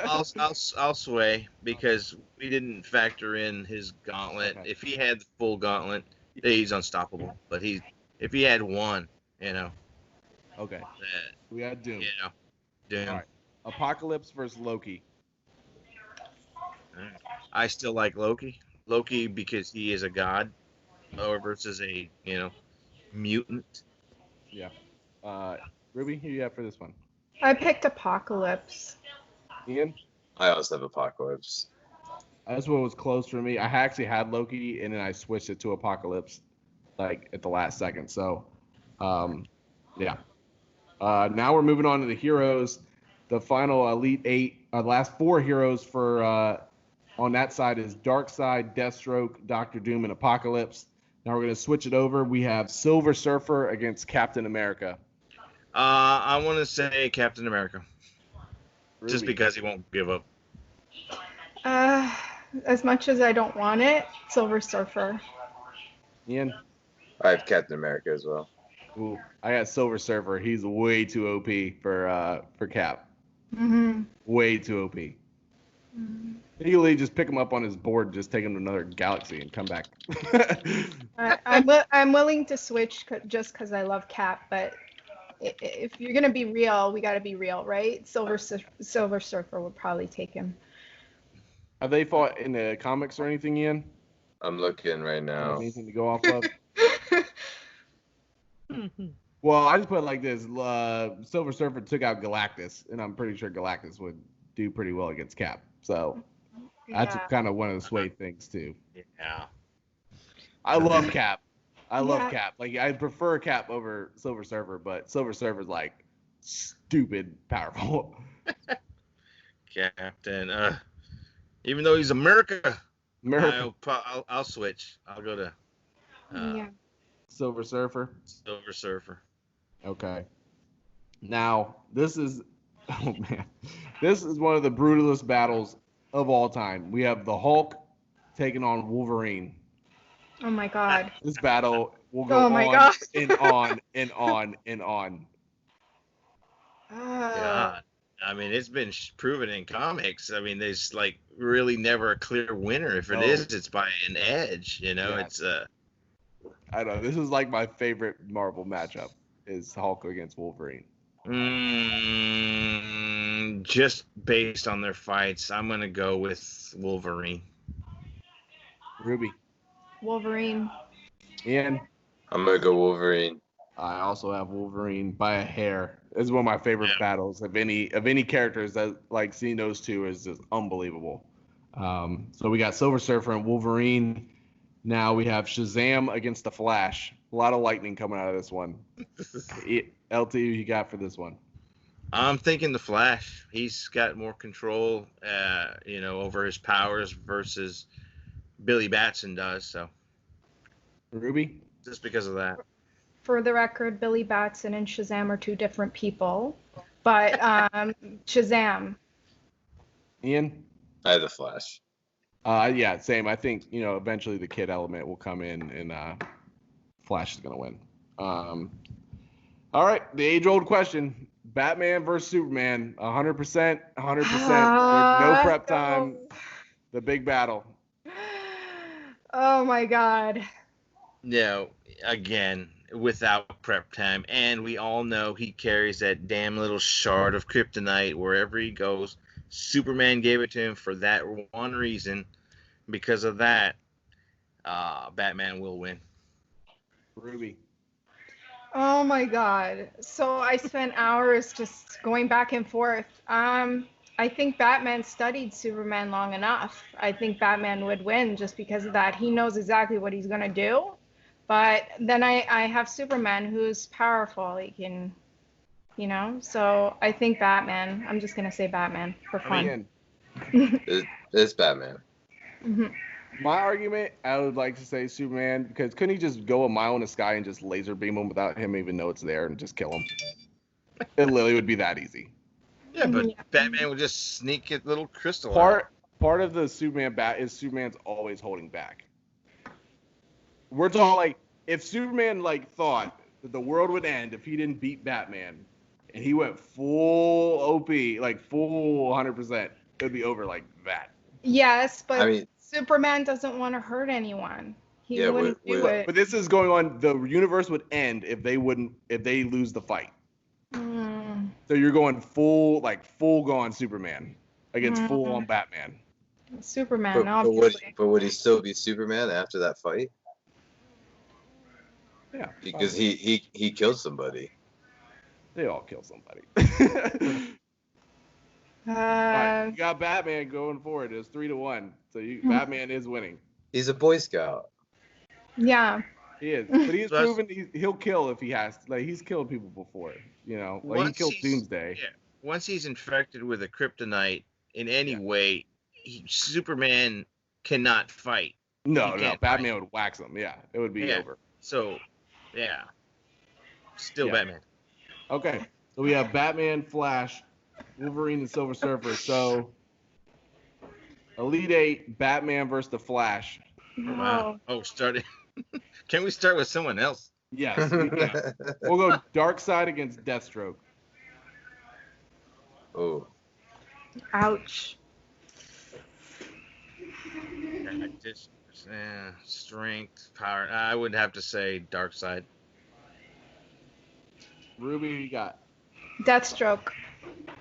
I'll sway because we didn't factor in his gauntlet. Okay. If he had the full gauntlet, he's unstoppable. But if he had one, Okay. We got Doom. Doom. All right. Apocalypse versus Loki. I still like Loki. Loki because he is a god, or versus a mutant. Yeah. Ruby, who you have for this one? I picked Apocalypse. Ian? I also have Apocalypse. This one was close for me. I actually had Loki, and then I switched it to Apocalypse, like at the last second. So, yeah. Now we're moving on to the heroes. The final Elite Eight, last 4 heroes for on that side is Darkseid, Deathstroke, Doctor Doom, and Apocalypse. Now we're going to switch it over. We have Silver Surfer against Captain America. I want to say Captain America, Ruby. just because he won't give up. As much as I don't want it, Silver Surfer. Ian? I have Captain America as well. Ooh, I got Silver Surfer. He's way too OP for Cap. Mm-hmm. Way too OP. He literally just pick him up on his board, just take him to another galaxy and come back. I'm willing to switch just because I love Cap, but if you're gonna be real, we gotta be real, right? Silver Surfer would probably take him. Have they fought in the comics or anything, Ian? I'm looking right now. Anything to go off of? Well, I just put it like this: Silver Surfer took out Galactus, and I'm pretty sure Galactus would do pretty well against Cap. So that's kind of one of the sway things too. Yeah. I love Cap. I love Cap. Like I prefer Cap over Silver Surfer, but Silver Surfer's like stupid powerful. Captain. Even though he's America. I'll switch. I'll go to Silver Surfer. Silver Surfer. Okay. Now this is this is one of the brutalest battles of all time. We have the Hulk taking on Wolverine. Oh my God. This battle will go on and on and on and on. Yeah. I mean, it's been proven in comics. I mean, there's like really never a clear winner. If it is, it's by an edge. You know, it's I know. This is like my favorite Marvel matchup is Hulk against Wolverine. Just based on their fights, I'm gonna go with Wolverine. Ruby. Wolverine. Ian. I'm gonna go Wolverine. I also have Wolverine by a hair. It's one of my favorite battles of any characters. That like seeing those two is just unbelievable. So we got Silver Surfer and Wolverine. Now we have Shazam against the Flash. A lot of lightning coming out of this one. LT, who you got for this one? I'm thinking the Flash. He's got more control, over his powers versus Billy Batson does. So, Ruby? Just because of that. For the record, Billy Batson and Shazam are two different people, but Shazam. Ian? I have the Flash. Yeah, same. I think eventually the kid element will come in, and Flash is gonna win. All right, the age-old question: Batman versus Superman, 100%, 100%. No prep time. The big battle. Oh my God. No, again, without prep time, and we all know he carries that damn little shard of kryptonite wherever he goes. Superman gave it to him for that one reason. Because of that, Batman will win. Ruby. Oh my God. So I spent hours just going back and forth. I think Batman studied Superman long enough. I think Batman would win just because of that. He knows exactly what he's going to do. But then I have Superman who's powerful. He can, so I think Batman. I'm just going to say Batman for fun. It's Batman. Mm-hmm. My argument, I would like to say Superman, because couldn't he just go a mile in the sky and just laser beam him without him even know it's there and just kill him? It literally would be that easy. Yeah, but Batman would just sneak a little crystal out. Part of the Superman bat is Superman's always holding back. We're talking like if Superman thought that the world would end if he didn't beat Batman, and he went full OP, full 100%, it would be over like that. Yes, but Superman doesn't want to hurt anyone. He wouldn't do it. But this is going on. The universe would end if they lose the fight. So you're going full gone Superman against full on Batman. Superman, obviously. But would he still be Superman after that fight? Yeah. Because he killed somebody. They all kill somebody. Right, you got Batman going forward. It's 3-1. So Batman is winning. He's a Boy Scout. Yeah. He is. But he's proven he'll kill if he has to. He's killed people before. He killed Doomsday. Yeah. Once he's infected with a kryptonite in any way, Superman cannot fight. No, Batman would wax him. Yeah, it would be over. So, still Batman. Okay, so we have Batman, Flash, Wolverine, and Silver Surfer. So, Elite Eight, Batman versus the Flash. Wow. Oh, started. Can we start with someone else? Yes, we can. We'll go Darkseid against Deathstroke. Oh. Ouch. Just strength, power. I would have to say dark side. Ruby, who you got? Deathstroke.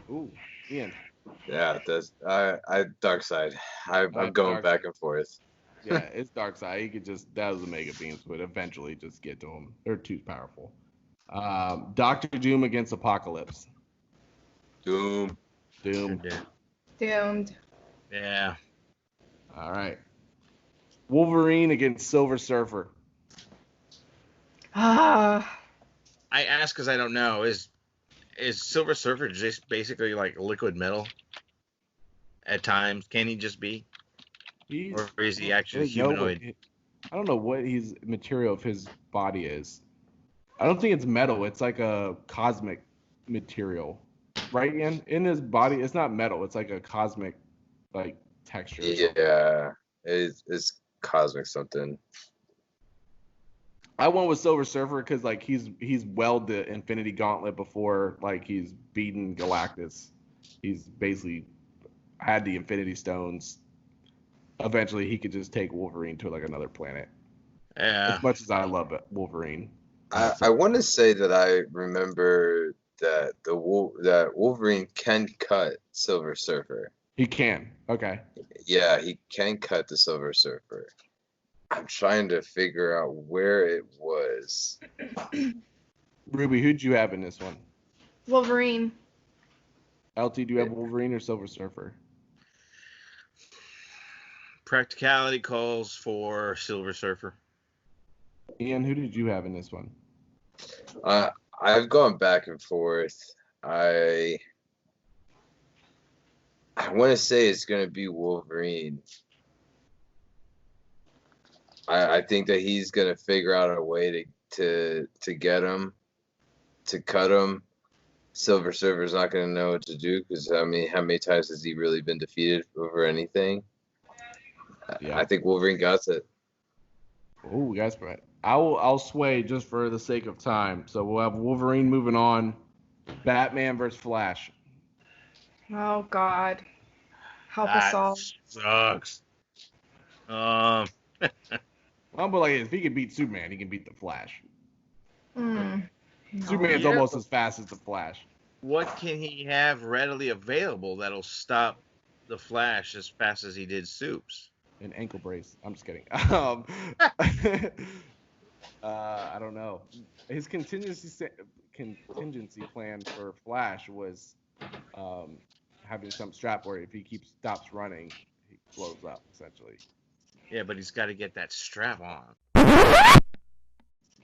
Ooh, Ian. Yeah, that's I dark side. I'm going back and forth. Yeah, it's dark side. He could just that was the mega beams, but eventually just get to him. They're too powerful. Doctor Doom against Apocalypse. Doom. Doomed. Yeah. All right. Wolverine against Silver Surfer. Ah. I ask because I don't know. Is Silver Surfer just basically like liquid metal? At times, can he just be? Or is he actually humanoid? I don't know what his material of his body is. I don't think it's metal. It's like a cosmic material, right? In his body, it's not metal. It's like a cosmic, like texture. Yeah, it's cosmic something. I went with Silver Surfer because like he's weld the Infinity Gauntlet before like he's beaten Galactus. He's basically had the Infinity Stones. Eventually, he could just take Wolverine to like another planet. Yeah. As much as I love Wolverine. I want to say that I remember that that Wolverine can cut Silver Surfer. He can. Okay. Yeah, he can cut the Silver Surfer. I'm trying to figure out where it was. Ruby, who'd you have in this one? Wolverine. LT, do you have Wolverine or Silver Surfer? Practicality calls for Silver Surfer. Ian, who did you have in this one? I've gone back and forth. I want to say it's going to be Wolverine. I think that he's going to figure out a way to get him, to cut him. Silver Surfer's not going to know what to do because how many times has he really been defeated over anything? Yeah. I think Wolverine got it. Oh, guys, I'll sway just for the sake of time. So we'll have Wolverine moving on. Batman versus Flash. Oh God, help us all. Sucks. Well, but like if he can beat Superman, he can beat the Flash. No. Superman's almost as fast as the Flash. What can he have readily available that'll stop the Flash as fast as he did Supes? An ankle brace. I'm just kidding. I don't know. His contingency plan for Flash was having some strap where if he stops running, he blows up essentially. Yeah, but he's got to get that strap on.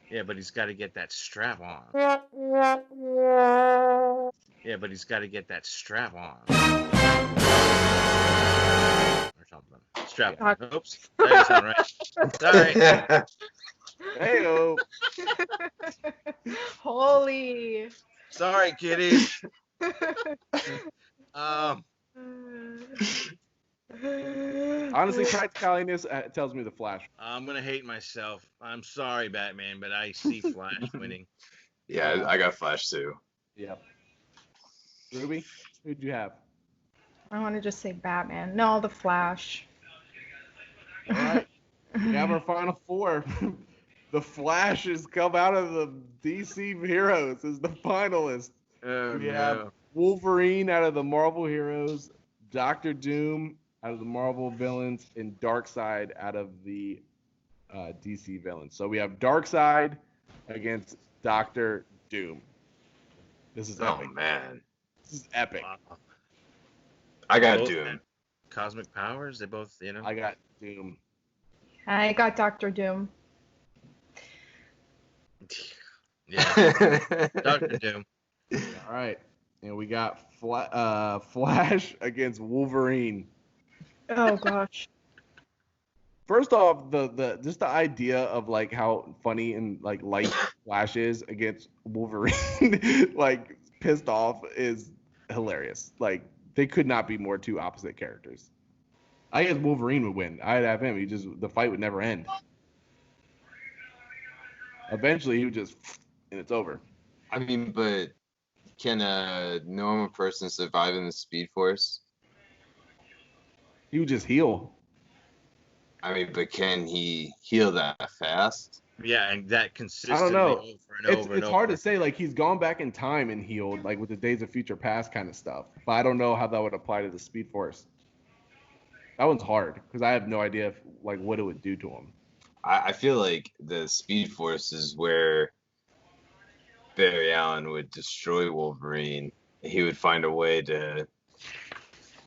Yeah, but he's got to get that strap on. Yeah, but he's got to get that strap on. Or something. Strap on. Oops. That doesn't sound right. Sorry. Hey-o. Holy. Sorry, kitty. Honestly, practicaliness tells me the Flash. I'm gonna hate myself. I'm sorry, Batman, but I see Flash winning. Yeah, I got Flash too. Yep. Ruby, who'd you have? I want to just say Batman. No, the Flash. All right. We have our final four. The Flash has come out of the DC Heroes as the finalist. We have Wolverine out of the Marvel Heroes, Doctor Doom out of the Marvel villains, and Darkseid out of the DC villains. So we have Darkseid against Doctor Doom. This is epic. Oh man, this is epic. Wow. I got Doom. Cosmic powers. They both, I got Doom. I got Doctor Doom. Yeah. Doctor Doom. All right, and we got Flash against Wolverine. Oh gosh. First off, the just the idea of like how funny and like light Flash is against Wolverine, like pissed off, is hilarious. Like they could not be more two opposite characters. I guess Wolverine would win. I'd have him. The fight would never end. Eventually, he would just, and it's over. I mean, but can a normal person survive in the Speed Force? He would just heal. I mean, but can he heal that fast? Yeah, and that I consistently don't know. over and over and It's over. hard to say. Like, he's gone back in time and healed, like with the Days of Future Past kind of stuff. But I don't know how that would apply to the Speed Force. That one's hard because I have no idea if, like, what it would do to him. I feel like the Speed Force is where Barry Allen would destroy Wolverine. He would find a way to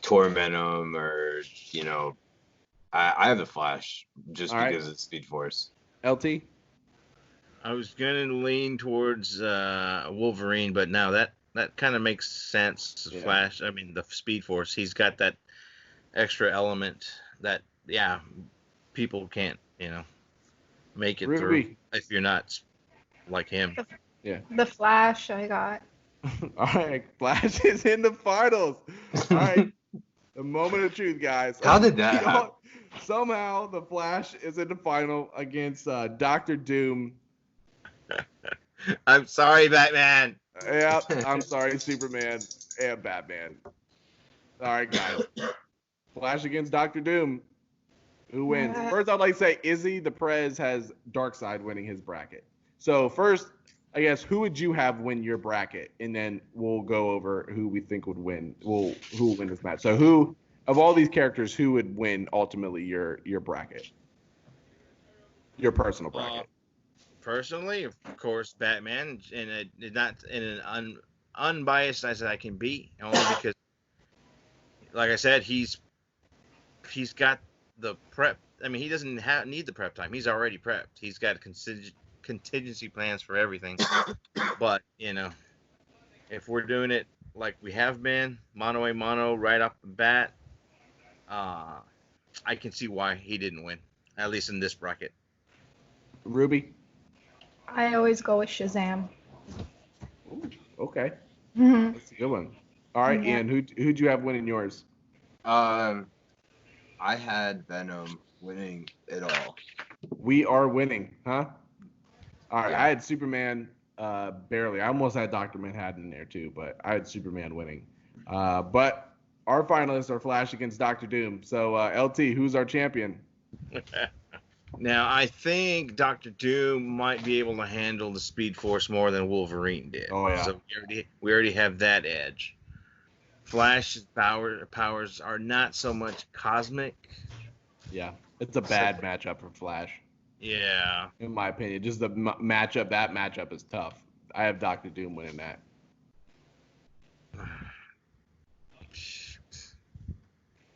torment him, or I have the Flash just All right. because of Speed Force. LT. I was gonna lean towards Wolverine, but now that kind of makes sense. Yeah. Flash, I mean the Speed Force, he's got that extra element that people can't make it Ruby. through if you're not like him. Yeah. The Flash I got. All right, Flash is in the finals. All right, the moment of truth, guys. How did that happen? Somehow the Flash is in the final against Dr. Doom. I'm sorry, Batman. Yeah, I'm sorry, Superman and Batman. All right, guys. Flash against Dr. Doom. Who wins? First, I'd like to say Izzy the Prez has Darkseid winning his bracket. So first, I guess, who would you have win your bracket? And then we'll go over who we think would win. Who will win this match. So who, of all these characters, who would win ultimately your bracket? Your personal bracket. Personally, of course, Batman, and not in an unbiased as I can be, only because, like I said, he's got the prep. I mean, he doesn't need the prep time. He's already prepped. He's got contingency plans for everything. But if we're doing it like we have been, mano a mano, right off the bat, I can see why he didn't win, at least in this bracket. Ruby? I always go with Shazam. Ooh, okay. Mhm. That's a good one. All right, Yeah. Ian, who'd you have winning yours? I had Venom winning it all. We are winning, huh? All right, Yeah. I had Superman barely. I almost had Dr. Manhattan in there too, but I had Superman winning. But our finalists are Flash against Dr. Doom. So LT, who's our champion? Now, I think Dr. Doom might be able to handle the Speed Force more than Wolverine did. Oh, yeah. So we already have that edge. Flash's powers are not so much cosmic. Yeah, it's a bad matchup for Flash, Yeah. in my opinion. Just the matchup. That matchup is tough. I have Dr. Doom winning that.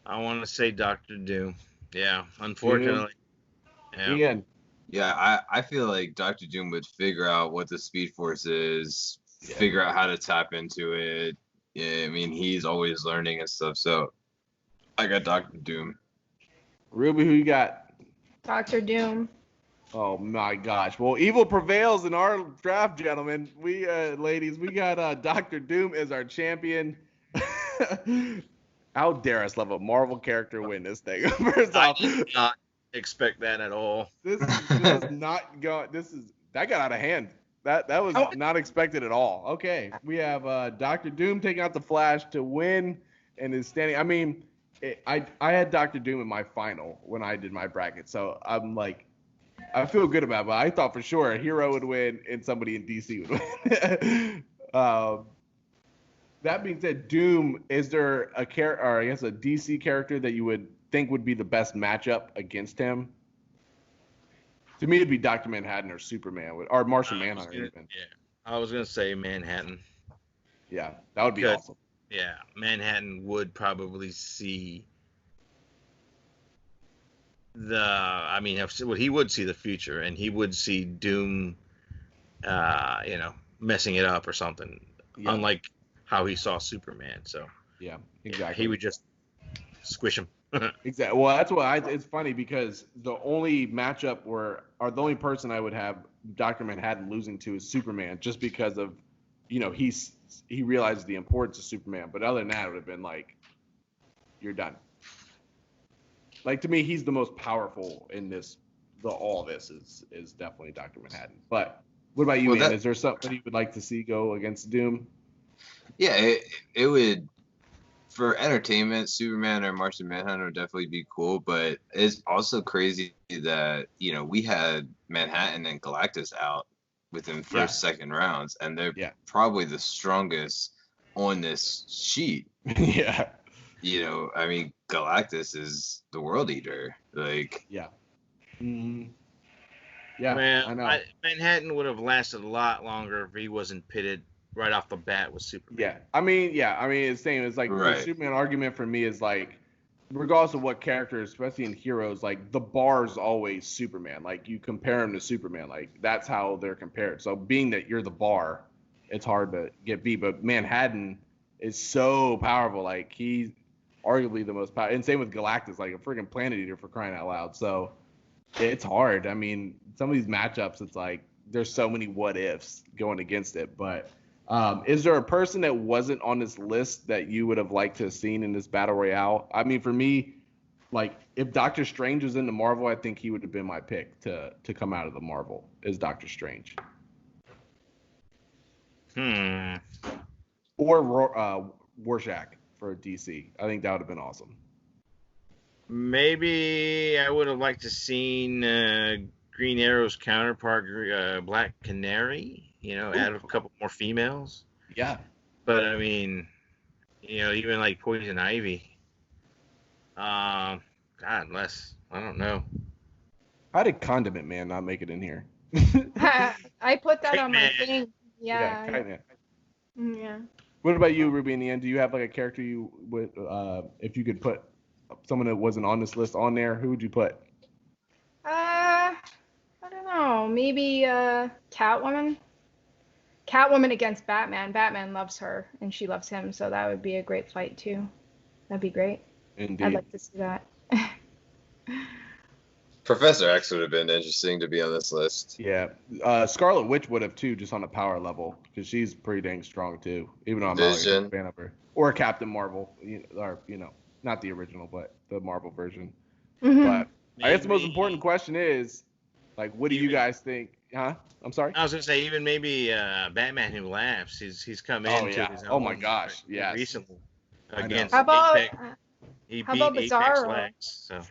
I want to say Dr. Doom. Yeah, unfortunately. Yeah. Ian. Yeah, I feel like Dr. Doom would figure out what the Speed Force is, figure out how to tap into it. Yeah, I mean, he's always learning and stuff. So I got Dr. Doom. Ruby, who you got? Dr. Doom. Oh my gosh. Well, evil prevails in our draft, gentlemen. We ladies, we got Dr. Doom as our champion. How dare us let a Marvel character win this thing? First I off, did not expect that at all. this is not going. That got out of hand. That was not expected at all. Okay, we have Dr. Doom taking out the Flash to win, and is standing. I mean, I had Dr. Doom in my final when I did my bracket, so I'm like, I feel good about it. But I thought for sure a hero would win and somebody in DC would win. That being said, Doom, is there a DC character that you would think would be the best matchup against him? To me, it'd be Dr. Manhattan or Superman, or Martian Manhunter even. Yeah, I was gonna say Manhattan. Yeah, that would be Good. awesome. Yeah, Manhattan would probably see he would see the future, and he would see Doom, messing it up or something. Yeah. Unlike how he saw Superman. So Yeah, exactly. he would just squish him. Exactly. Well, that's why it's funny because the only matchup the only person I would have Dr. Manhattan losing to is Superman, just because of, he realizes the importance of Superman. But other than that, it would have been like, you're done. Like, to me, he's the most powerful in this. All this is definitely Dr. Manhattan. But what about you, Ian? Is there something you would like to see go against Doom? Yeah, it would. for entertainment, Superman or Martian Manhunter would definitely be cool, but it's also crazy that, we had Manhattan and Galactus out within first, second rounds, and they're probably the strongest on this sheet. Yeah. I mean, Galactus is the World Eater. Like, yeah. Mm-hmm. Yeah, well, I know. Manhattan would have lasted a lot longer if he wasn't pitted right off the bat with Superman. Yeah, I mean, it's same. It's like the Superman argument for me is like, regardless of what character, especially in heroes, like the bar is always Superman. Like you compare him to Superman, like that's how they're compared. So being that you're the bar, it's hard to get beat. But Manhattan is so powerful. Like he's arguably the most powerful. And same with Galactus, like a freaking planet eater for crying out loud. So it's hard. I mean, some of these matchups, it's like there's so many what ifs going against it. But is there a person that wasn't on this list that you would have liked to have seen in this battle royale? I mean, for me, like if Doctor Strange was in the Marvel, I think he would have been my pick to come out of the Marvel as Doctor Strange. Or Rorschach for DC. I think that would have been awesome. Maybe I would have liked to seen Green Arrow's counterpart, Black Canary. Add a couple more females. Yeah. But I mean, even like Poison Ivy. I don't know. How did Condiment Man not make it in here? I put that on my thing. Yeah. Yeah. What about you, Ruby? In the end, do you have like a character you would, if you could put someone that wasn't on this list on there, who would you put? I don't know. Maybe Catwoman. Catwoman against Batman. Batman loves her, and she loves him, so that would be a great fight too. That'd be great. Indeed. I'd like to see that. Professor X would have been interesting to be on this list. Yeah. Scarlet Witch would have too, just on a power level, because she's pretty dang strong too, even though I'm not a fan of her. Or Captain Marvel, or not the original, but the Marvel version. Mm-hmm. But I guess the most important question is, like, what do you guys think? Huh? I'm sorry? I was gonna say even maybe Batman Who Laughs. He's come in. His own. Oh my gosh! Yeah. Recently against how about Apex. He how beat about Bizarro? Apex Lex, so.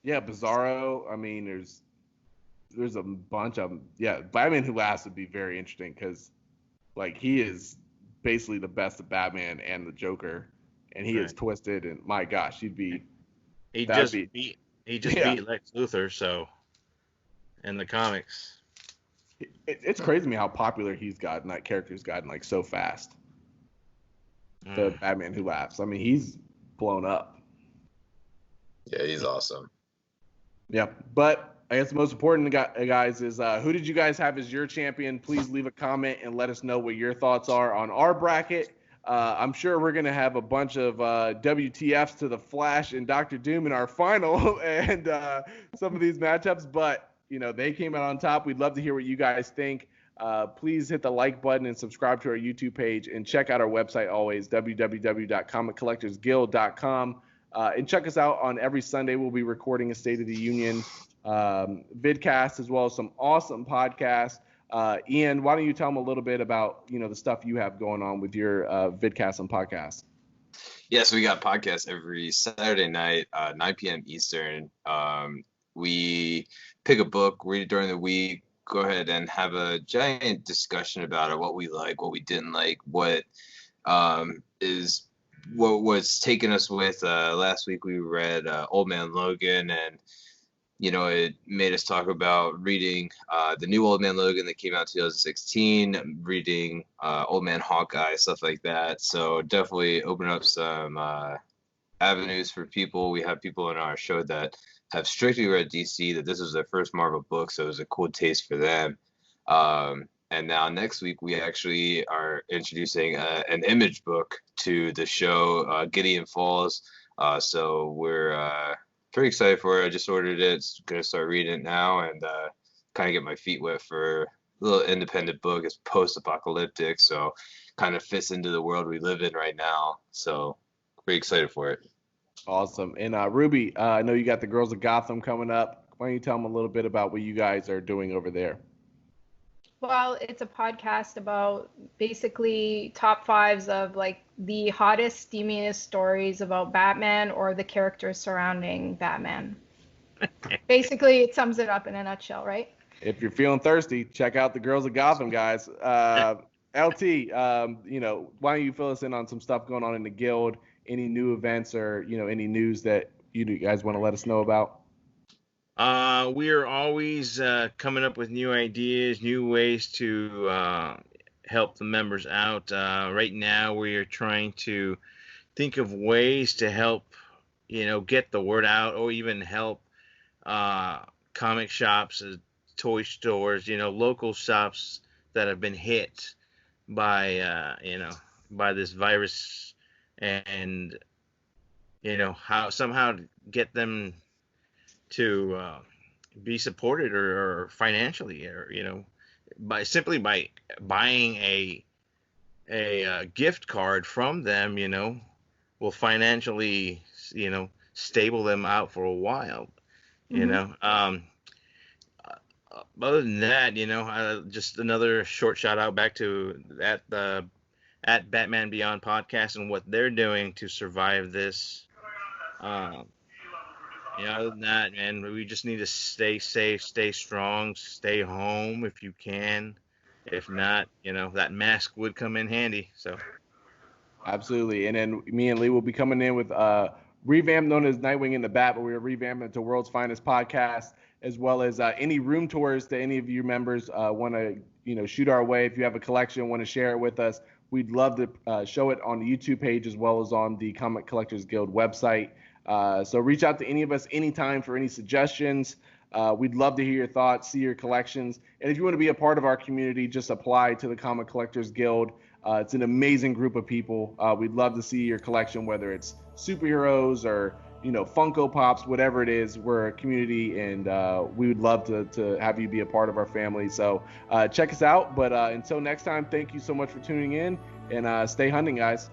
Yeah, Bizarro. I mean, there's a bunch of them. Yeah, Batman Who Laughs would be very interesting because, like, he is basically the best of Batman and the Joker, and he is twisted. And my gosh, he just beat Lex Luthor. So, in the comics. It's crazy to me how popular he's gotten. That character's gotten like so fast. The Batman Who Laughs. I mean, he's blown up. Yeah, he's awesome. Yeah, but I guess the most important, guys, is who did you guys have as your champion? Please leave a comment and let us know what your thoughts are on our bracket. I'm sure we're gonna have a bunch of WTFs to the Flash and Doctor Doom in our final and some of these matchups, but. They came out on top. We'd love to hear what you guys think. Please hit the like button and subscribe to our YouTube page and check out our website always, www.comiccollectorsguild.com. And check us out on every Sunday. We'll be recording a State of the Union vidcast as well as some awesome podcasts. Ian, why don't you tell them a little bit about, the stuff you have going on with your vidcast and podcasts? Yeah, so we got podcasts every Saturday night, 9 p.m. Eastern. We pick a book, read it during the week, go ahead and have a giant discussion about it, what we like, what we didn't like, what was taking us with. Last week we read Old Man Logan, and it made us talk about reading the new Old Man Logan that came out in 2016, reading Old Man Hawkeye, stuff like that. So definitely open up some avenues for people. We have people in our show that have strictly read DC, that this was their first Marvel book, so it was a cool taste for them. And now next week, we actually are introducing an Image book to the show, Gideon Falls. So we're pretty excited for it. I just ordered it. Going to start reading it now and kind of get my feet wet for a little independent book. It's post-apocalyptic, so kind of fits into the world we live in right now. So pretty excited for it. Awesome. And Ruby, I know you got the Girls of Gotham coming up. Why don't you tell them a little bit about what you guys are doing over there? Well, it's a podcast about basically top fives of like the hottest, steamiest stories about Batman or the characters surrounding Batman. Basically, it sums it up in a nutshell, right? If you're feeling thirsty, check out the Girls of Gotham, guys. LT, why don't you fill us in on some stuff going on in the guild? Any new events or any news that you guys want to let us know about? We are always coming up with new ideas, new ways to help the members out. Right now, we are trying to think of ways to help, get the word out, or even help comic shops, toy stores, local shops that have been hit by, by this virus, and how somehow get them to be supported or financially, or by buying a gift card from them, will financially stable them out for a while. Other than that, just another short shout out back to at Batman Beyond podcast and what they're doing to survive this. Other than that, man, we just need to stay safe, stay strong, stay home if you can. If not, that mask would come in handy. So, absolutely. And then me and Lee will be coming in with revamp known as Nightwing in the Bat, but we are revamping it to World's Finest Podcast, as well as any room tours that any of you members want to, shoot our way. If you have a collection, want to share it with us, we'd love to show it on the YouTube page as well as on the Comic Collectors Guild website. So reach out to any of us anytime for any suggestions. We'd love to hear your thoughts, see your collections. And if you want to be a part of our community, just apply to the Comic Collectors Guild. It's an amazing group of people. We'd love to see your collection, whether it's superheroes or, Funko Pops, whatever it is. We're a community, and we would love to have you be a part of our family. So check us out. But until next time, thank you so much for tuning in, and stay hunting, guys.